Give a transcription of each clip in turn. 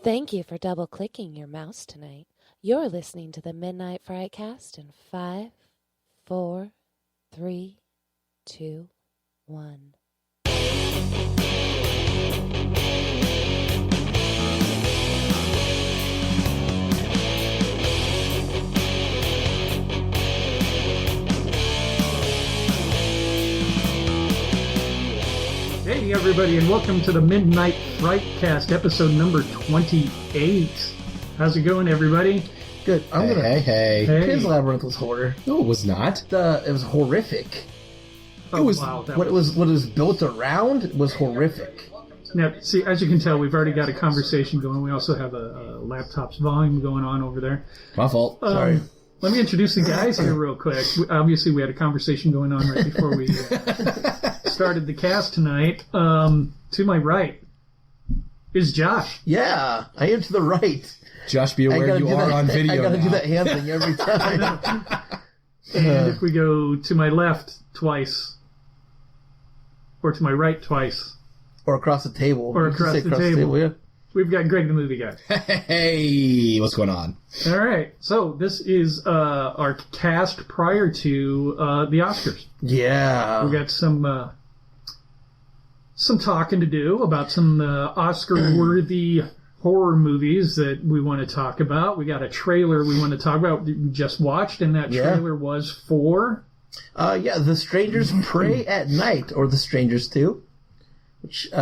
Thank you for double-clicking your mouse tonight. You're listening to the Midnight Frightcast in 5, 4, 3, 2, 1. Hey everybody, and welcome to the Midnight Frightcast, episode number 28. How's it going, everybody? Good. Hey. Pan's Labyrinth was horror. No, it was not. It was horrific. Oh, It was- wow. What it was built around was horrific. Now, see, as you can tell, we've already got a conversation going. We also have a laptop's volume going on over there. My fault. Sorry. Let me introduce the guys here real quick. Obviously, we had a conversation going on right before we started the cast tonight. To my right is Josh. Yeah, I am to the right. Josh, be aware you are on video I gotta now. do that hand thing every time. And if we go to my left twice, or to my right twice, Or across the table. Or You can across say the table. yeah. we've got Greg the Movie Guy. Hey, what's going on? All right, so this is our cast prior to the Oscars. Yeah. We got some talking to do about some Oscar-worthy horror movies that we want to talk about. We got a trailer we want to talk about that we just watched, and that Yeah. trailer was for... The Strangers Pray at Night, or The Strangers 2. Which, do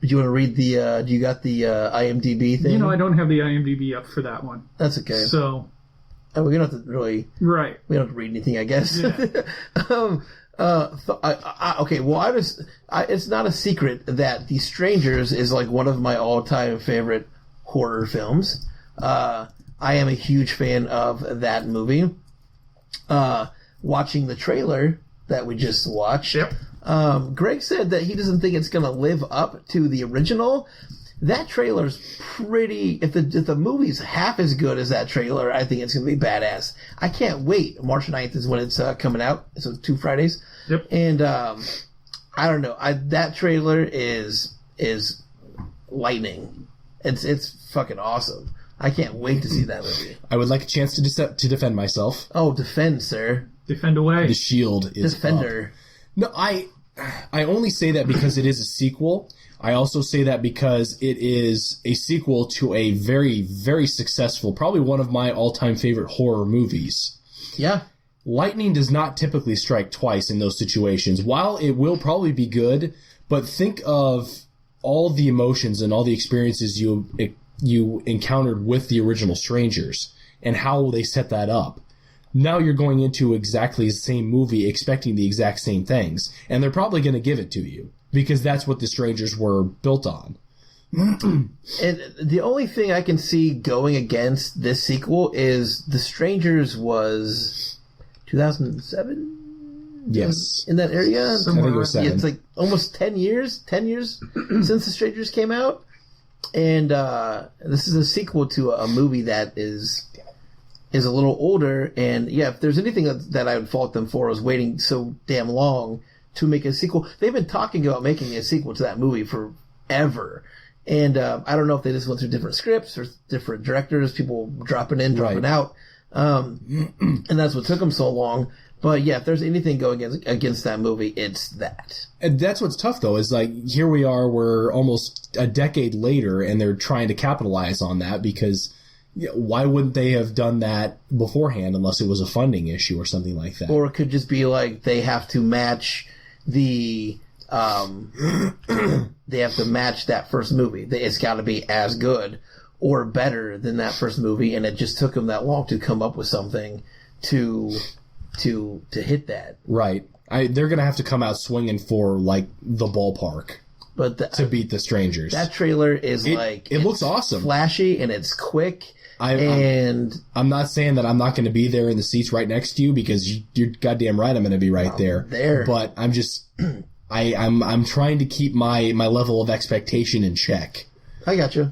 you want to read the, do you got the IMDb thing? You know, I don't have the IMDb up for that one. That's okay. So, We don't have to really... right. We don't have to read anything, I guess. Yeah. It's not a secret that The Strangers is like one of my all-time favorite horror films. I am a huge fan of that movie. Watching the trailer that we just watched, Yep. Greg said that he doesn't think it's going to live up to the original. That trailer's pretty... If the movie's half as good as that trailer, I think it's going to be badass. I can't wait. March 9th is when it's coming out. So 2 Fridays. Yep. And I don't know. That trailer is lightning. It's fucking awesome. I can't wait to see that movie. I would like a chance to defend myself. Oh, defend, sir. Defend away. The shield is Defender. up. No, I only say that because it is a sequel. I also say that because it is a sequel to a very, very successful, probably one of my all-time favorite horror movies. Yeah. Lightning does not typically strike twice in those situations. While it will probably be good, but think of all the emotions and all the experiences you encountered with the original Strangers and how they set that up. Now you're going into exactly the same movie expecting the exact same things, and they're probably going to give it to you because that's what the Strangers were built on. And the only thing I can see going against this sequel is The Strangers was 2007? Yes. In that area? I think it was 7. It's like almost 10 years since The Strangers came out. And this is a sequel to a movie that is a little older. And yeah, if there's anything that I would fault them for is waiting so damn long to make a sequel. They've been talking about making a sequel to that movie forever. And I don't know if they just went through different scripts or different directors, people dropping in, dropping out. And that's what took them so long. But yeah, if there's anything going against that movie, it's that. And that's what's tough, though, is like, here we are, we're almost a decade later, and they're trying to capitalize on that because why wouldn't they have done that beforehand unless it was a funding issue or something like that? Or it could just be like they have to match they have to match that first movie. It's got to be as good or better than that first movie, and it just took them that long to come up with something to hit that. Right. They're going to have to come out swinging for, like, the ballpark But to beat the Strangers. That trailer is it looks awesome. Flashy, and it's quick. I'm not saying that I'm not going to be there in the seats right next to you because you're goddamn right I'm going to be right there. But I'm just I'm trying to keep my level of expectation in check. I got you.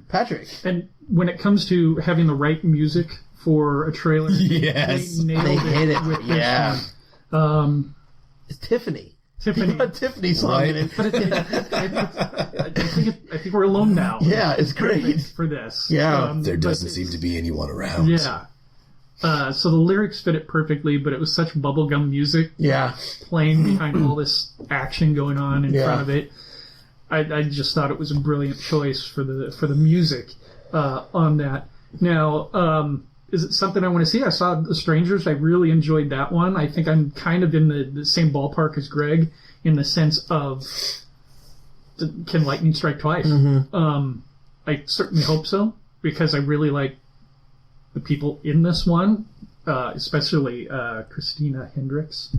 Patrick. And when it comes to having the right music for a trailer, yes, they nailed They hit it. with Yeah. this one. It's Tiffany. Tiffany. A Tiffany song in it. But I think we're alone now. Yeah, it's great. For this. Yeah. There doesn't seem to be anyone around. Yeah. So the lyrics fit it perfectly, but it was such bubblegum music playing behind all this action going on in front of it. I just thought it was a brilliant choice for the music on that. Now, is it something I want to see? I saw The Strangers. I really enjoyed that one. I think I'm kind of in the same ballpark as Greg in the sense of can lightning strike twice? Mm-hmm. I certainly hope so, because I really like the people in this one, especially Christina Hendricks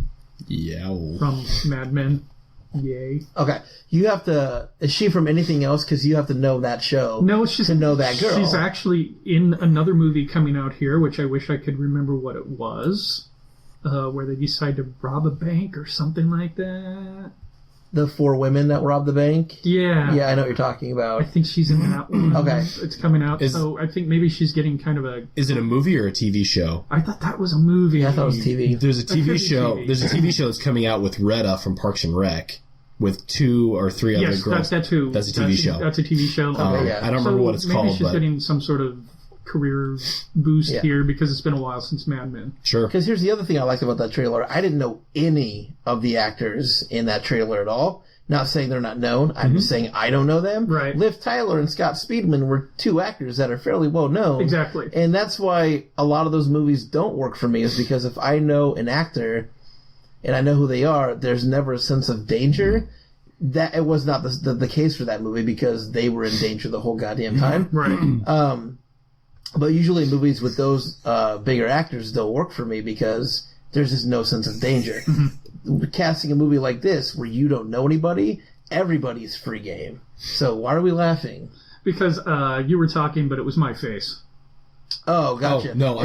from Mad Men. Yay. Okay. You have to... Is she from anything else? Because you have to know that show to know that girl. She's actually in another movie coming out here, which I wish I could remember what it was, where they decide to rob a bank or something like that. The 4 women that robbed the bank? Yeah. Yeah, I know what you're talking about. I think she's in that one. Okay. It's coming out, so I think maybe she's getting kind of a... Is it a movie or a TV show? I thought that was a movie. Yeah, I thought it was TV. There's a TV show. There's a TV show that's coming out with Retta from Parks and Rec, with 2 or 3 other girls. Yes, that's too. That's a TV show. That's a TV show. Okay, yeah. I don't remember what it's called. Maybe she's getting some sort of career boost here because it's been a while since Mad Men. Sure. Because here's the other thing I liked about that trailer. I didn't know any of the actors in that trailer at all. Not saying they're not known. I'm just saying I don't know them. Right. Liv Tyler and Scott Speedman were 2 actors that are fairly well known. Exactly. And that's why a lot of those movies don't work for me, is because if I know an actor and I know who they are, there's never a sense of danger. That it was not the case for that movie, because they were in danger the whole goddamn time. Right. But usually movies with those bigger actors don't work for me because there's just no sense of danger. Casting a movie like this where you don't know anybody, everybody's free game. So why are we laughing? Because you were talking, but it was my face. Oh, gotcha. Oh, no,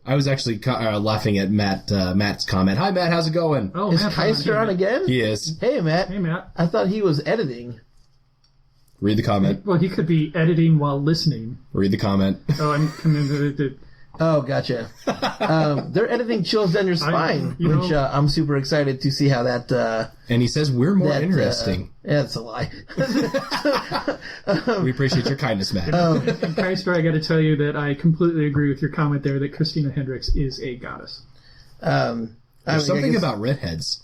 I was actually laughing at Matt's comment. Hi, Matt. How's it going? Oh, is Keister on again? He is. Hey, Matt. Hey, Matt. I thought he was editing. Read the comment. Well, he could be editing while listening. Read the comment. Oh, gotcha. They're editing Chills Down Your Spine, which I'm super excited to see how that... and he says we're more interesting. That's a lie. We appreciate your kindness, Matt. And Keister, I got to tell you that I completely agree with your comment there that Christina Hendricks is a goddess. There's something about redheads.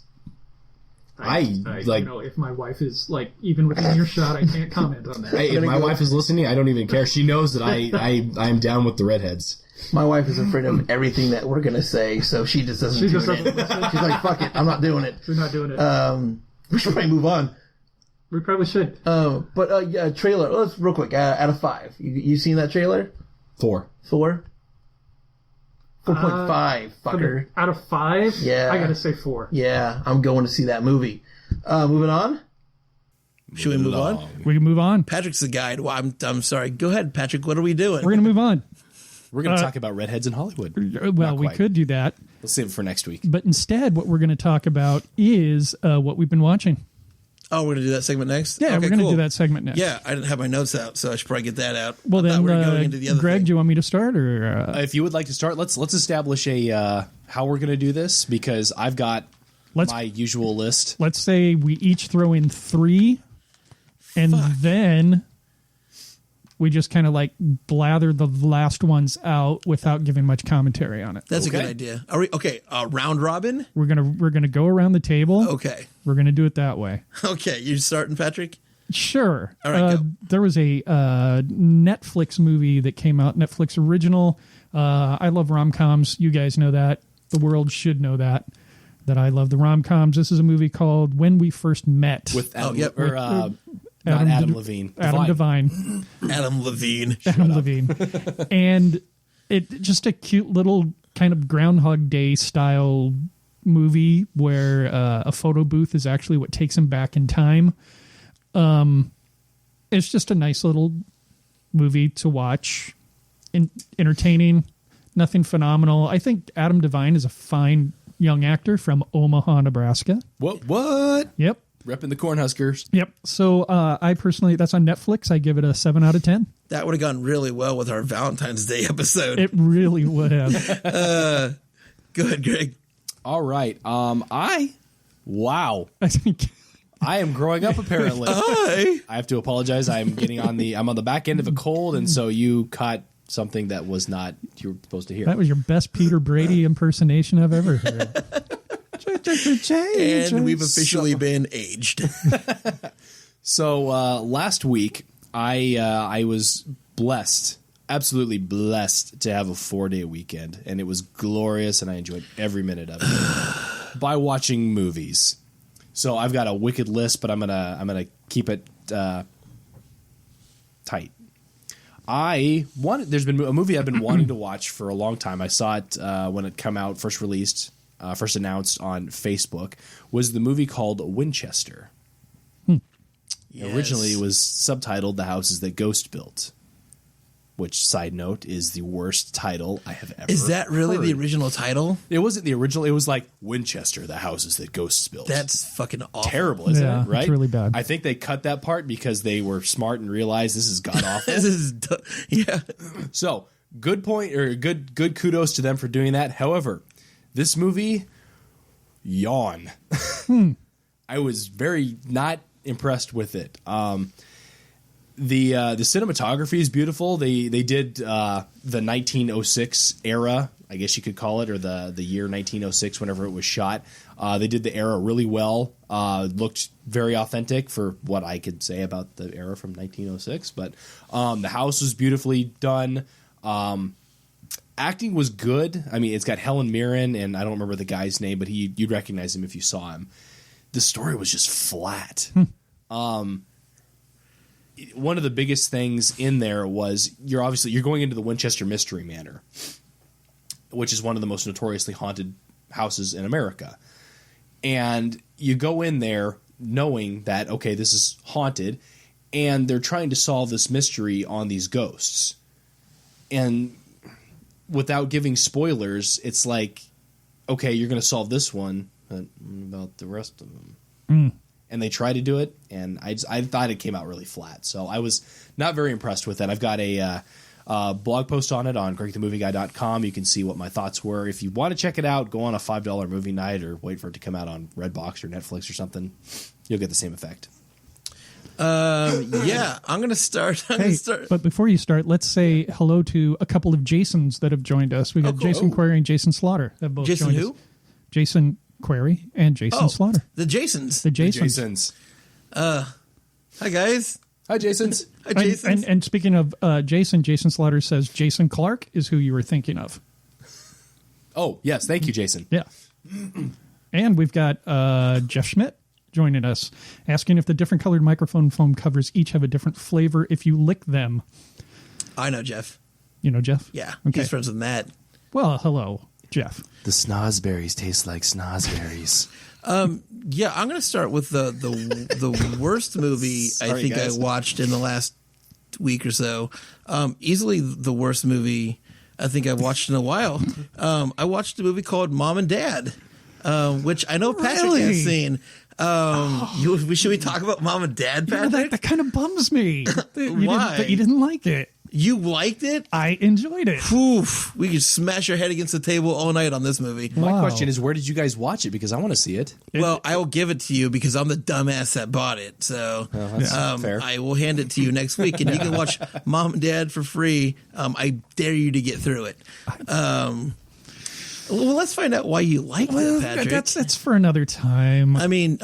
I like. You know, if my wife is like even within earshot, I can't comment on that. If my wife is listening, I don't even care. She knows that I'm down with the redheads. My wife is afraid of everything that we're gonna say, so she just doesn't tune in. She's like, "Fuck it, I'm not doing it." We're not doing it. We should probably move on. We probably should. But trailer. Let's real quick. Out of 5, you seen that trailer? 4. 4. 4.5, fucker. Out of 5? Yeah. I gotta say 4. Yeah, I'm going to see that movie. Moving on? Should we move on? We can move on. Patrick's the guide. Well, I'm sorry. Go ahead, Patrick. What are we doing? We're going to move on. We're going to talk about redheads in Hollywood. Well, we could do that. Let's save it for next week. But instead, what we're going to talk about is what we've been watching. Oh, we're going to do that segment next? Yeah, we're going to do that segment next. Yeah, I didn't have my notes out, so I should probably get that out. Well, then, we were going into the other Greg, thing. do you want me to start? Or if you would like to start, let's establish how we're going to do this, because I've got my usual list. Let's say we each throw in 3, and then we just kind of like blather the last ones out without giving much commentary on it. That's a good idea. Are we okay? Round robin. We're gonna go around the table. Okay. We're gonna do it that way. Okay, you starting, Patrick? Sure. All right. Go. There was a Netflix movie that came out. Netflix original. I love rom-coms. You guys know that. The world should know that I love the rom-coms. This is a movie called When We First Met with Adam, Adam Levine. Adam Devine. Adam Levine. Adam Levine. And it just a cute little kind of Groundhog Day style movie where a photo booth is actually what takes him back in time. It's just a nice little movie to watch. Entertaining. Nothing phenomenal. I think Adam Devine is a fine young actor from Omaha, Nebraska. What? Yep. Repping the Cornhuskers. Yep. So I personally, that's on Netflix. I give it a 7 out of 10. That would have gone really well with our Valentine's Day episode. It really would have. Go ahead, Greg. All right. I Wow. I am growing up, apparently. I have to apologize. I'm on the back end of a cold, and so you caught something that was not you were supposed to hear. That was your best Peter Brady impersonation I've ever heard. And we've officially been aged. So last week, I was blessed, absolutely blessed, to have a 4-day weekend, and it was glorious, and I enjoyed every minute of it by watching movies. So I've got a wicked list, but I'm gonna keep it tight. There's been a movie I've been wanting to watch for a long time. I saw it when it came out, first announced on Facebook. Was the movie called Winchester? Yes. Originally, it was subtitled "The Houses That Ghost Built," which, side note, is the worst title I have ever. Is that really heard. the original title? It wasn't the original. It was like Winchester, the houses that ghosts built. That's fucking awful. Terrible, isn't it? Right? It's really bad. I think they cut that part because they were smart and realized this is god awful. Yeah. So good point, or good kudos to them for doing that. However, this movie, yawn. I was very not impressed with it. The cinematography is beautiful. They did the 1906 era, I guess you could call it, or the year 1906, whenever it was shot. They did the era really well. Looked very authentic for what I could say about the era from 1906. But the house was beautifully done. Acting was good. I mean, it's got Helen Mirren, and I don't remember the guy's name, but you'd recognize him if you saw him. The story was just flat. One of the biggest things in there was you're going into the Winchester Mystery Manor, which is one of the most notoriously haunted houses in America. And you go in there knowing that, okay, this is haunted, and they're trying to solve this mystery on these ghosts. And without giving spoilers, it's like, okay, you're going to solve this one, but about the rest of them. And they try to do it, and I thought it came out really flat. So I was not very impressed with it. I've got a blog post on it on GregTheMovieGuy.com. You can see what my thoughts were. If you want to check it out, go on a $5 movie night or wait for it to come out on Redbox or Netflix or something. You'll get the same effect. Yeah, I'm going to start. But before you start, let's say hello to a couple of Jasons that have joined us. We got Jason Query and Jason Slaughter. Have both Jason joined who? us. Jason Query and Jason Slaughter. The Jasons. The Jasons. Hi, guys. Hi, Jasons. Hi, Jasons. And speaking of Jason Slaughter says Jason Clark is who you were thinking of. Oh, yes. Thank you, Jason. Yeah. And we've got Jeff Schmidt joining us, asking if the different colored microphone foam covers each have a different flavor if you lick them. I know Jeff. You know Jeff? Yeah. Okay. He's friends with Matt. Well, hello, Jeff. The snozberries taste like snozberries. Yeah, I'm going to start with the worst movie I watched in the last week or so. Easily the worst movie I think I've watched in a while. I watched a movie called Mom and Dad, which I know Patrick has seen. Should we talk about Mom and Dad, Patrick? That kind of bums me. Why? That you didn't like it. You liked it? I enjoyed it. Oof. We could smash our head against the table all night on this movie. My question is, where did you guys watch it? Because I want to see it. Well, I will give it to you because I'm the dumbass that bought it. So that's fair. I will hand it to you next week, and you can watch Mom and Dad for free. I dare you to get through it. Well, let's find out why you liked it, Patrick. That's for another time. I mean,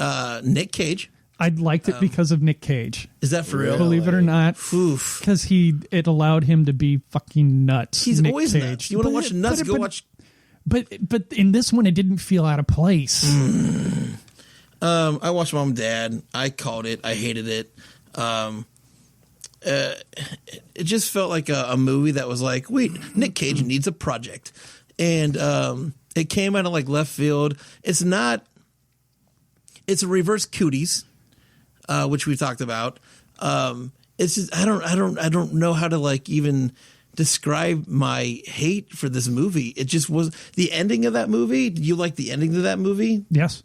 Nick Cage. I liked it because of Nick Cage. Is that for real? Believe it or not. Because it allowed him to be fucking nuts. He's Nick always Cage. nuts. You want to watch nuts, go watch... But in this one, it didn't feel out of place. I watched Mom and Dad. I called it. I hated it. It just felt like a movie that was like, wait, Nick Cage needs a project. And it came out of like left field. It's a reverse Cooties. Which we've talked about. It's just I don't know how to like even describe my hate for this movie. It just was the ending of that movie. Did you like the ending of that movie? Yes.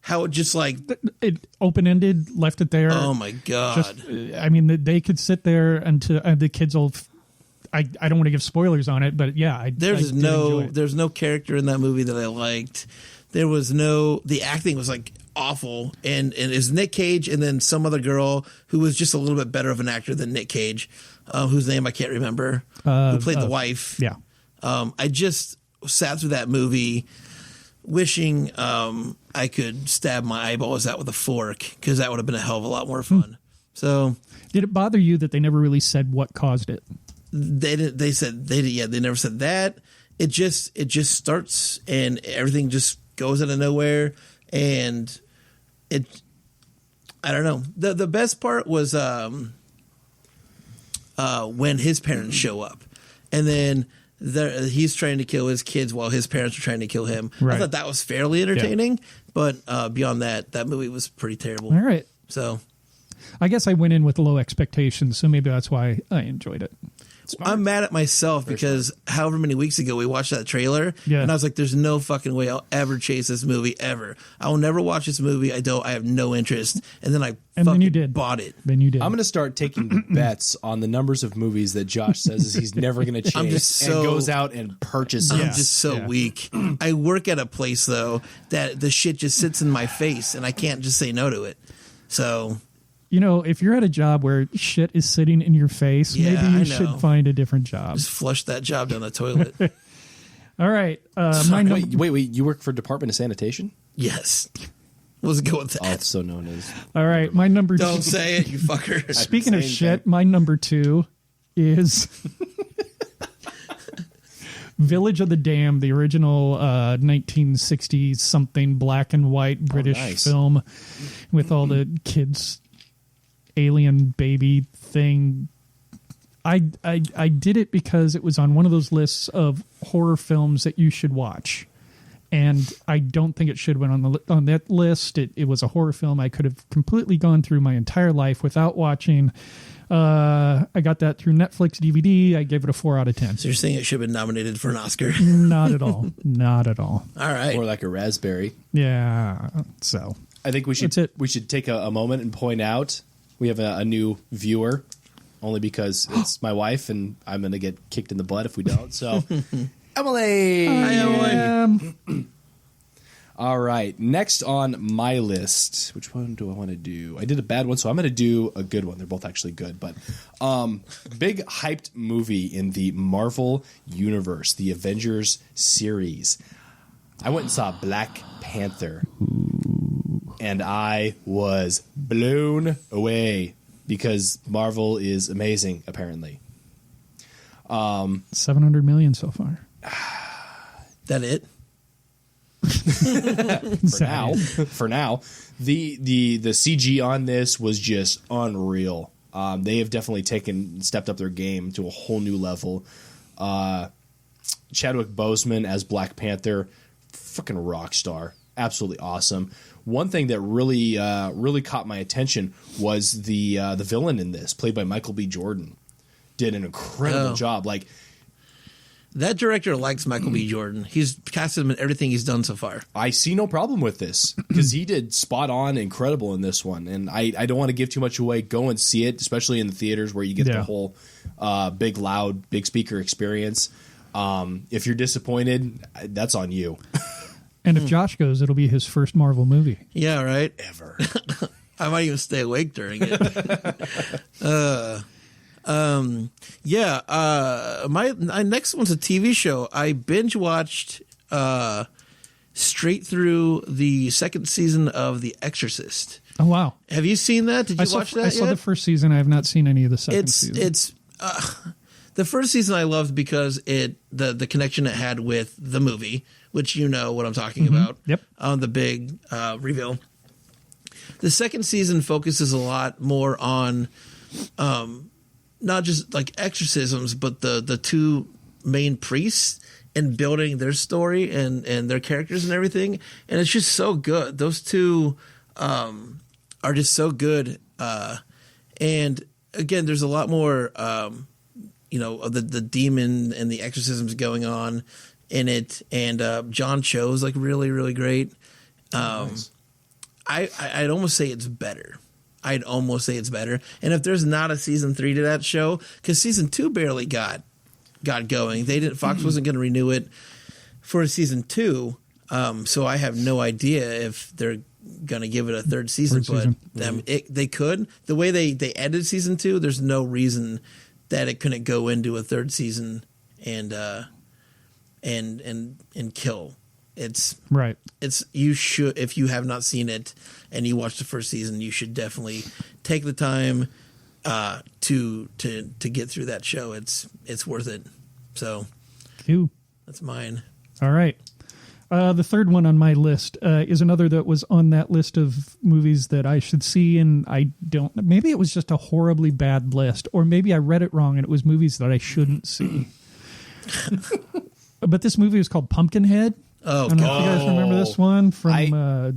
How it just like it open ended, left it there. Oh my god! I mean, they could sit there until the kids will. I don't want to give spoilers on it, but yeah, there's no character in that movie that I liked. There was the acting was like awful, and it's Nick Cage and then some other girl who was just a little bit better of an actor than Nick Cage, whose name I can't remember, who played the wife. Yeah. I just sat through that movie wishing I could stab my eyeballs out with a fork, because that would have been a hell of a lot more fun. So, did it bother you that they never really said what caused it? They never said that. It just starts and everything just goes out of nowhere, and I don't know. The best part was when his parents show up, and then he's trying to kill his kids while his parents are trying to kill him. Right. I thought that was fairly entertaining, but beyond that movie was pretty terrible. All right. So I guess I went in with low expectations, so maybe that's why I enjoyed it. Smart. I'm mad at myself because however many weeks ago we watched that trailer, and I was like, "There's no fucking way I'll ever chase this movie ever. I will never watch this movie. I have no interest." And then then you did. Bought it. Then you did. I'm going to start taking bets on the numbers of movies that Josh says he's never going to chase, and goes out and purchases. I'm just so weak. I work at a place though that the shit just sits in my face, and I can't just say no to it. So. If you're at a job where shit is sitting in your face, maybe you should find a different job. Just flush that job down the toilet. All right. Wait. You work for Department of Sanitation? Yes. Let's go with that. Also known as. All right. My number 2. Don't say it, you fucker. Speaking of shit, my number 2 is Village of the Damned, the original 1960s something black and white British film with all the kids. Alien baby thing. I did it because it was on one of those lists of horror films that you should watch, and I don't think it should have been on that list. It was a horror film I could have completely gone through my entire life without watching. I got that through Netflix DVD. I gave it a 4 out of 10. So you're saying it should have been nominated for an Oscar? Not at all. Not at all. All right. Or like a raspberry. Yeah. So I think we should take a moment and point out. We have a new viewer, only because it's my wife, and I'm going to get kicked in the butt if we don't. So, Emily! Hi, Emily! All right, next on my list, which one do I want to do? I did a bad one, so I'm going to do a good one. They're both actually good, but big hyped movie in the Marvel Universe, the Avengers series. I went and saw Black Panther. And I was blown away because Marvel is amazing, apparently. 700 million so far. That it? For now, the CG on this was just unreal. They have definitely stepped up their game to a whole new level. Chadwick Boseman as Black Panther, fucking rock star, absolutely awesome. One thing that really caught my attention was the villain in this, played by Michael B. Jordan, did an incredible job. Like, that director likes Michael B. Jordan. He's casted him in everything he's done so far. I see no problem with this because he did spot on incredible in this one. And I don't want to give too much away. Go and see it, especially in the theaters where you get the whole big, loud, big speaker experience. If you're disappointed, that's on you. And if Josh goes, it'll be his first Marvel movie. Yeah, right? Ever. I might even stay awake during it. My next one's a TV show. I binge watched straight through the second season of The Exorcist. Oh, wow. Have you seen that? Did you watch that yet? I saw the first season. I have not seen any of the second season. It's the first season I loved because the connection it had with the movie, which you know what I'm talking about. Yep. On the big reveal. The second season focuses a lot more on not just like exorcisms, but the two main priests and building their story and their characters and everything. And it's just so good. Those two are just so good. And again, there's a lot more, of the demon and the exorcisms going on in it. And John Cho's like really, really great. Nice. I'd almost say it's better. And if there's not a season 3 to that show, because season 2 barely got going, Fox wasn't going to renew it for a season 2. So I have no idea if they're gonna give it a third season, they could. The way they ended season 2, there's no reason that it couldn't go into a third season and kill. It's right. You should, if you have not seen it and you watched the first season, you should definitely take the time to get through that show. It's worth it. So cool. That's mine. All right. The third one on my list is another that was on that list of movies that I should see, and I don't. Maybe it was just a horribly bad list, or maybe I read it wrong and it was movies that I shouldn't see. But this movie is called Pumpkinhead. Oh, I don't know if you guys remember this one from.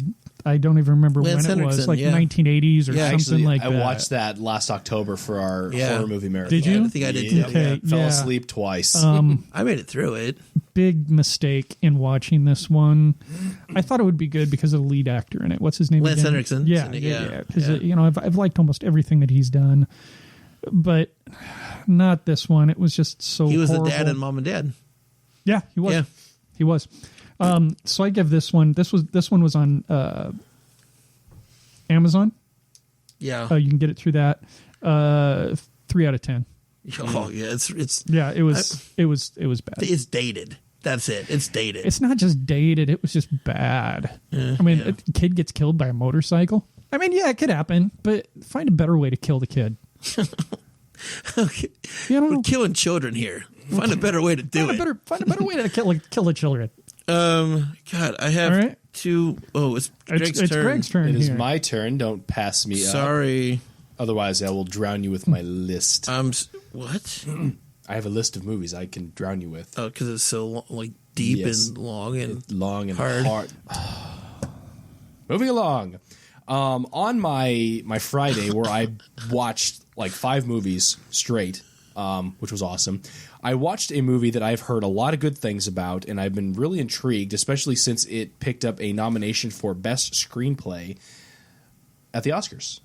I don't even remember Lance when it was, Henriksen, like 1980s or something actually, like that. I watched that last October for our horror movie marathon. Did you? I think I did too. Okay, Fell asleep twice. I made it through it. Big mistake in watching this one. I thought it would be good because of the lead actor in it. What's his name? Lance again? Henriksen. Yeah. Because I've liked almost everything that he's done, but not this one. It was just so. He was horrible. the dad in Mom and Dad. Yeah, he was. Yeah. He was. So I give this one. This one was on Amazon. Yeah. You can get it through that. 3 out of 10. Oh yeah, it's yeah. It was bad. It's dated. That's it. It's dated. It's not just dated. It was just bad. I mean, a kid gets killed by a motorcycle. I mean, yeah, it could happen, but find a better way to kill the kid. Okay. We're killing children here. Find a better way to do it. Find a better way to kill the children. God, I have two. Oh, it's Greg's turn. Greg's turn. It is here. my turn. Don't pass me up. Sorry. Otherwise, I will drown you with my list. What? I have a list of movies I can drown you with. Oh, because it's so deep and long and hard. Moving along. On my Friday, where I watched 5 movies straight, which was awesome, I watched a movie that I've heard a lot of good things about, and I've been really intrigued, especially since it picked up a nomination for Best Screenplay at the Oscars.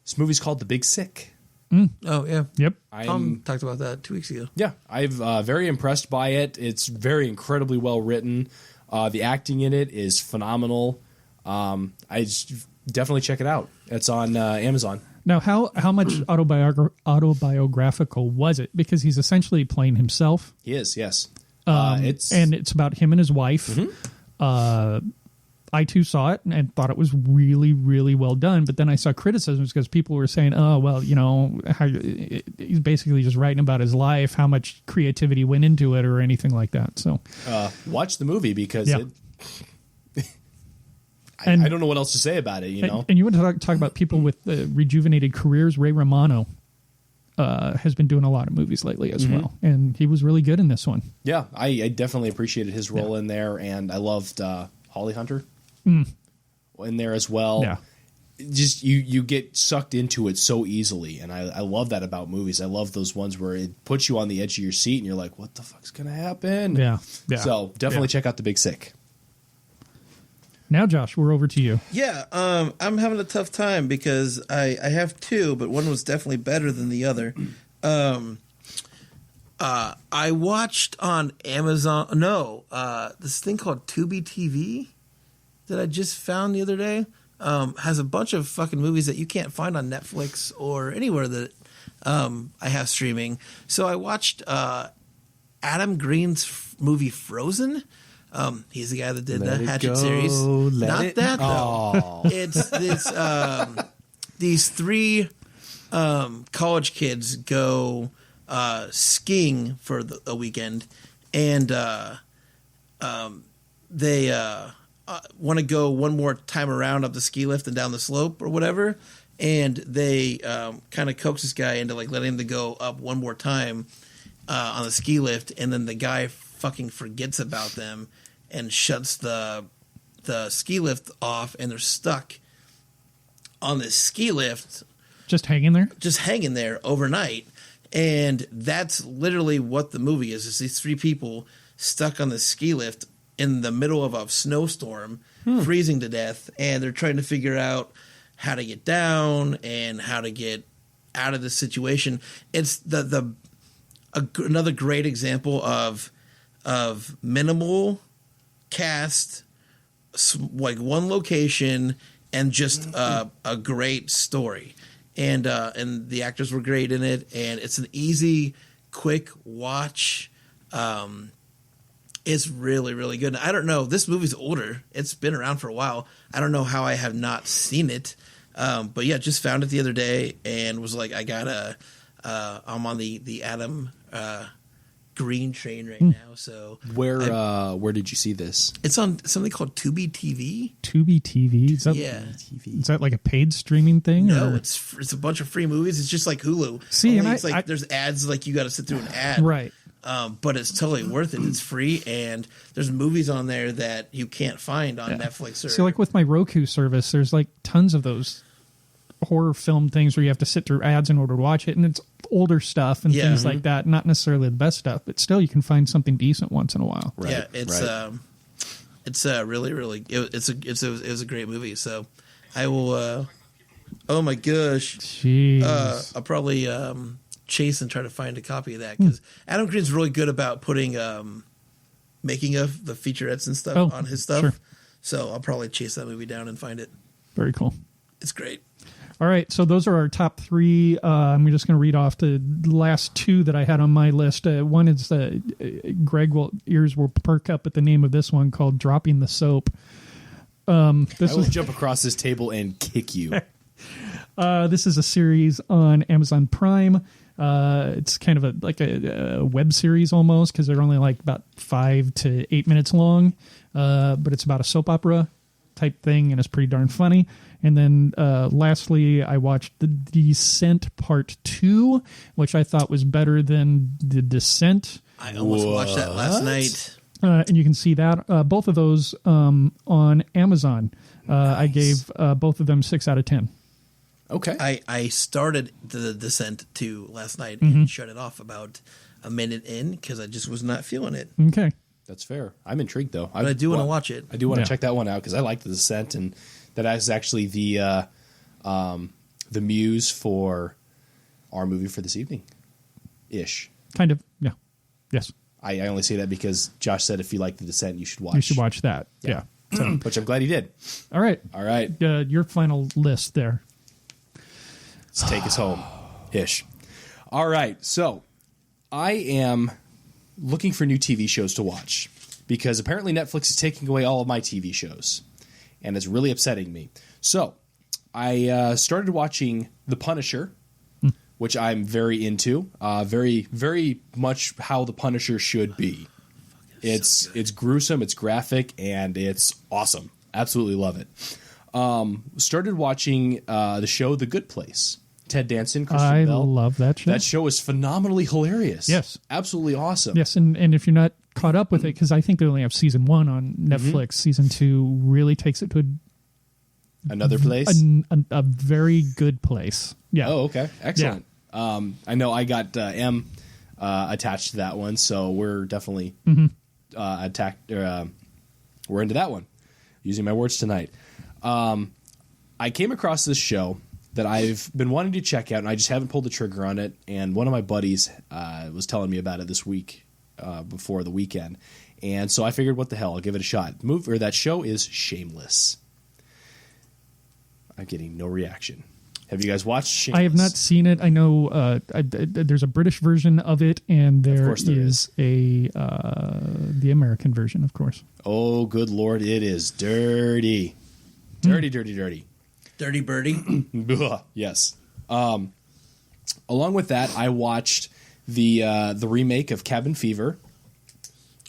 This movie's called The Big Sick. Oh, yeah. Yep. Tom talked about that 2 weeks ago. Yeah, I'm very impressed by it. It's very incredibly well written. The acting in it is phenomenal. Definitely check it out. It's on Amazon. Now, how much autobiographical was it? Because he's essentially playing himself. He is, yes. It's about him and his wife. Mm-hmm. I too saw it and thought it was really, really well done. But then I saw criticisms because people were saying, "Oh, well, he's basically just writing about his life, how much creativity went into it, or anything like that." So, watch the movie because I don't know what else to say about it. And you want to talk about people with rejuvenated careers. Ray Romano has been doing a lot of movies lately as well, and he was really good in this one. Yeah, I definitely appreciated his role in there, and I loved Holly Hunter in there as well. Yeah. Just you get sucked into it so easily, and I love that about movies. I love those ones where it puts you on the edge of your seat, and you're like, "What the fuck's gonna happen?" Yeah. So definitely check out The Big Sick. Now, Josh, we're over to you. Yeah, I'm having a tough time because I have 2, but one was definitely better than the other. I watched on Amazon. This thing called Tubi TV that I just found the other day has a bunch of fucking movies that you can't find on Netflix or anywhere that I have streaming. So I watched Adam Green's movie Frozen. He's the guy that did the Hatchet series. Not that though. It's these 3 college kids go skiing for a weekend, and they want to go one more time around up the ski lift and down the slope or whatever, and they kind of coax this guy into letting him go up one more time on the ski lift, and then the guy fucking forgets about them and shuts the ski lift off, and they're stuck on this ski lift, just hanging there overnight. And that's literally what the movie is. It's these 3 people stuck on the ski lift in the middle of a snowstorm, freezing to death, and they're trying to figure out how to get down and how to get out of this situation. It's another great example of minimal cast, like one location and just a great story, and the actors were great in it, and it's an easy, quick watch. It's really, really good. I don't know. This movie's older. It's been around for a while. I don't know how I have not seen it. But yeah, just found it the other day and was like, I'm on the Adam Green train right now. So where did you see this? It's on something called Tubi TV. Tubi TV? Is that like a paid streaming thing? No, or? It's a bunch of free movies. It's just like Hulu. See, only and it's like there's ads, like you got to sit through an ad. Right. But it's totally worth it. It's free, and there's movies on there that you can't find on Netflix. Or, so like with my Roku service, there's like tons of those horror film things where you have to sit through ads in order to watch it, and it's older stuff and things like that, not necessarily the best stuff, but still you can find something decent once in a while. Right. Yeah, it's really, really, it was a great movie. So I will. Oh my gosh! Jeez. I'll probably chase and try to find a copy of that, because Adam Green's really good about putting making of the featurettes and stuff on his stuff. Sure. So I'll probably chase that movie down and find it. Very cool. It's great. All right, so those are our top three. I'm just going to read off the last two that I had on my list. One is ears will perk up at the name of this one, called Dropping the Soap. I will jump across this table and kick you. This is a series on Amazon Prime. It's kind of like a web series almost, because they're only like about 5 to 8 minutes long. But it's about a soap opera type thing, and it's pretty darn funny. And then lastly, I watched The Descent Part 2, which I thought was better than The Descent. I almost watched that last night. And you can see that both of those on Amazon. Nice. I gave both of them 6 out of 10. Okay. I started The Descent 2 last night and shut it off about a minute in because I just was not feeling it. Okay. That's fair. I'm intrigued, though. But I do want to watch it. I do want to check that one out because I like The Descent, and that is actually the muse for our movie for this evening. Ish. Kind of, yeah. Yes. I only say that because Josh said if you like The Descent, you should watch. You should watch that. Yeah. So. Which I'm glad he did. All right. Your final list there. Let's take us home. Ish. All right. So I am looking for new TV shows to watch because apparently Netflix is taking away all of my TV shows, and it's really upsetting me. So I started watching The Punisher, which I'm very into. Very, very much how The Punisher should be. It's gruesome, it's graphic, and it's awesome. Absolutely love it. Started watching the show The Good Place. Ted Danson, Christian Bell. I love that show. That show is phenomenally hilarious. Yes. Absolutely awesome. Yes, and if you're not caught up with it, because I think they only have season 1 on Netflix, season 2 really takes it to another place? A very good place. Yeah. Oh, okay. Excellent. Yeah. I know I got M attached to that one, so we're definitely we're into that one. Using my words tonight. I came across this show that I've been wanting to check out, and I just haven't pulled the trigger on it. And one of my buddies was telling me about it this week before the weekend. And so I figured, what the hell, I'll give it a shot. That show is Shameless. I'm getting no reaction. Have you guys watched Shameless? I have not seen it. I know there's a British version of it, and there is the American version, of course. Oh, good Lord, it is dirty. Dirty, dirty, dirty. Dirty Birdie? Yes. Along with that, I watched the remake of Cabin Fever.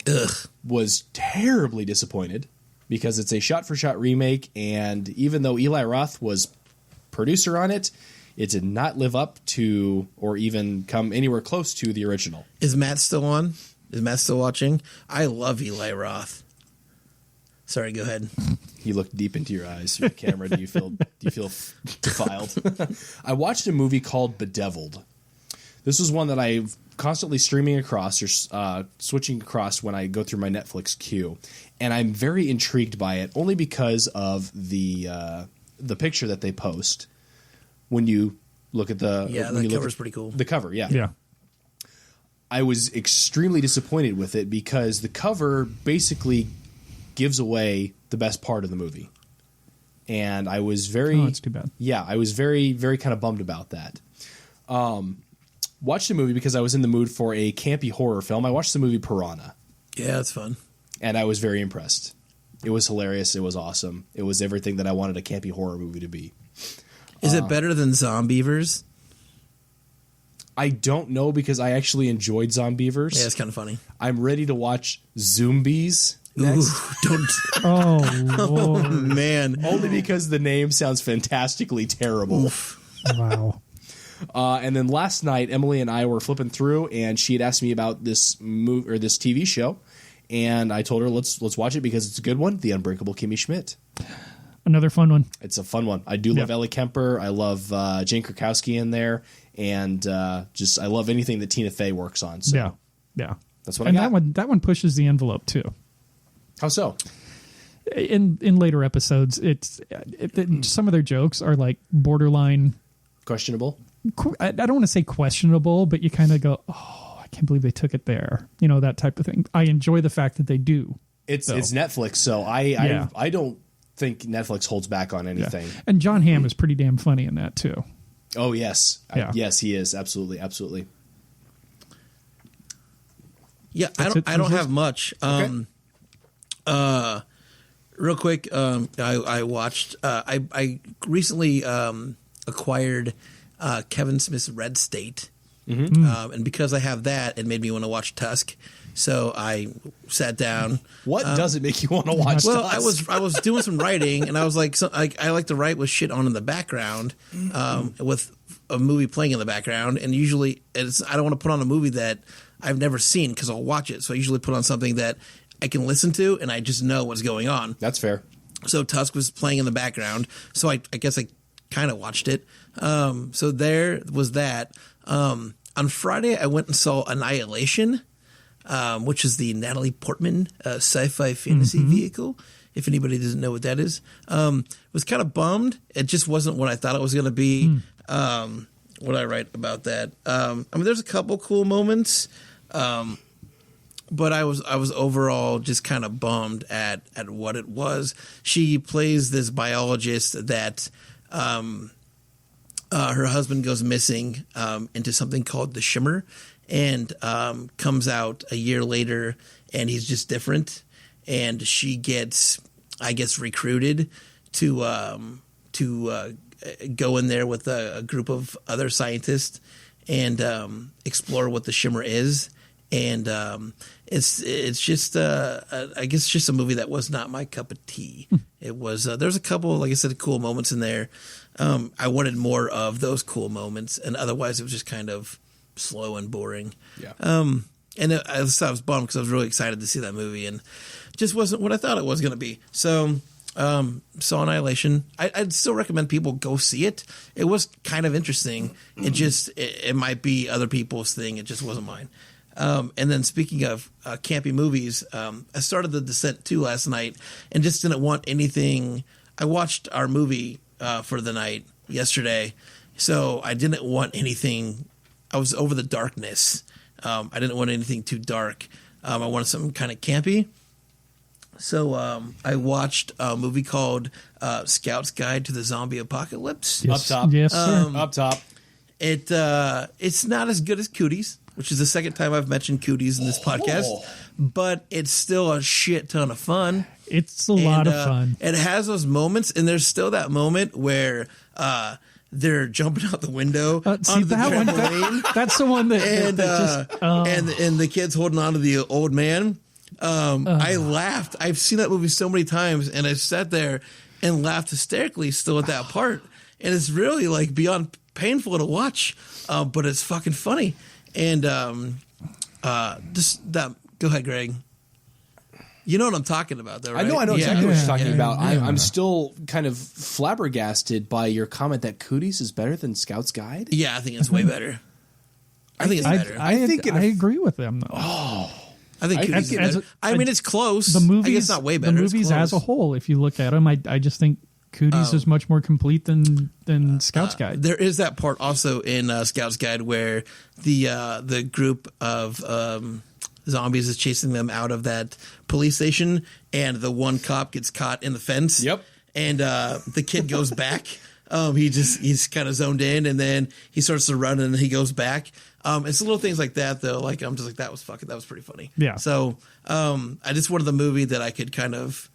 Ugh. Was terribly disappointed because it's a shot-for-shot remake, and even though Eli Roth was producer on it, it did not live up to or even come anywhere close to the original. Is Matt still on? Is Matt still watching? I love Eli Roth. Sorry, go ahead. He looked deep into your eyes through the camera. Do you feel defiled? I watched a movie called Bedeviled. This is one that I've constantly streaming across or switching across when I go through my Netflix queue, and I'm very intrigued by it only because of the picture that they post when you look at the the cover's pretty cool. The cover, yeah. Yeah. I was extremely disappointed with it because the cover basically gives away the best part of the movie. And I was very... Oh, that's too bad. Yeah, I was very, very kind of bummed about that. Watched the movie because I was in the mood for a campy horror film. I watched the movie Piranha. Yeah, it's fun. And I was very impressed. It was hilarious. It was awesome. It was everything that I wanted a campy horror movie to be. Is it better than Zombievers? I don't know because I actually enjoyed Zombievers. Yeah, it's kind of funny. I'm ready to watch Zombies next. Ooh, don't. Oh, Lord. Man. Only because the name sounds fantastically terrible. Wow. And then last night, Emily and I were flipping through, and she had asked me about this movie or this TV show, and I told her let's watch it because it's a good one. The Unbreakable Kimmy Schmidt. Another fun one. It's a fun one. I do love Ellie Kemper. I love Jane Krakowski in there, and just I love anything that Tina Fey works on. So yeah. That's what and I got. That one pushes the envelope too. How so? In later episodes, some of their jokes are like borderline Questionable. I don't want to say questionable, but you kind of go, oh, I can't believe they took it there. You know, that type of thing. I enjoy the fact that they do. It's Netflix, so I don't think Netflix holds back on anything. Yeah. And John Hamm is pretty damn funny in that too. Oh yes, yeah. Yes he is absolutely. Yeah, I don't have much. Okay. Real quick, I watched. I recently acquired Kevin Smith's Red State, and because I have that, it made me want to watch Tusk. So I sat down. What does it make you want to watch? Well, Tusk? I was doing some writing, and I was like, I like to write with shit on in the background, with a movie playing in the background, and usually I don't want to put on a movie that I've never seen because I'll watch it. So I usually put on something that I can listen to, and I just know what's going on. That's fair. So Tusk was playing in the background, so I guess I kind of watched it. So there was that. On Friday, I went and saw Annihilation, which is the Natalie Portman sci-fi fantasy vehicle. If anybody doesn't know what that is, was kind of bummed. It just wasn't what I thought it was going to be. What did I write about that? I mean, there's a couple cool moments, but I was overall just kind of bummed at what it was. She plays this biologist that her husband goes missing into something called the Shimmer, and comes out a year later, and he's just different. And she gets, I guess, recruited to go in there with a group of other scientists and explore what the Shimmer is. And it's just I guess just a movie that was not my cup of tea. It was there's a couple, like I said, cool moments in there. I wanted more of those cool moments, and otherwise it was just kind of slow and boring. Yeah. And I was bummed because I was really excited to see that movie, and just wasn't what I thought it was going to be. So saw Annihilation. I'd still recommend people go see it. It was kind of interesting. It might be other people's thing. It just wasn't mine. And then speaking of campy movies, I started The Descent 2 last night and just didn't want anything. I watched our movie for the night yesterday, so I didn't want anything. I was over the darkness. I didn't want anything too dark. I wanted something kind of campy. So I watched a movie called Scout's Guide to the Zombie Apocalypse. Yes. Up top. Yes, sir. Up top. It's not as good as Cooties, which is the second time I've mentioned Cooties in this podcast, but it's still a shit ton of fun. It's a lot of fun. It has those moments, and there's still that moment where they're jumping out the window onto the trampoline. That's the one that and the kid's holding on to the old man. I laughed. I've seen that movie so many times, and I sat there and laughed hysterically still at that part. And it's really like beyond painful to watch, but it's fucking funny. And just that. Go ahead, Greg. You know what I'm talking about, though, right? I know exactly what you're talking about. Yeah. I'm still kind of flabbergasted by your comment that Cooties is better than Scout's Guide. Yeah, I think it's way better. I think it's better. I agree with them, though. I think Cooties is better. I mean, it's close. The movies, I guess not way better. The movies as a whole, if you look at them, I just think Cooties is much more complete than Scout's Guide. There is that part also in Scout's Guide where the group of zombies is chasing them out of that police station, and the one cop gets caught in the fence. Yep. And the kid goes back. He's kind of zoned in, and then he starts to run, and he goes back. It's little things like that, though. Like, I'm just like, that was pretty funny. Yeah. So I just wanted the movie that I could kind of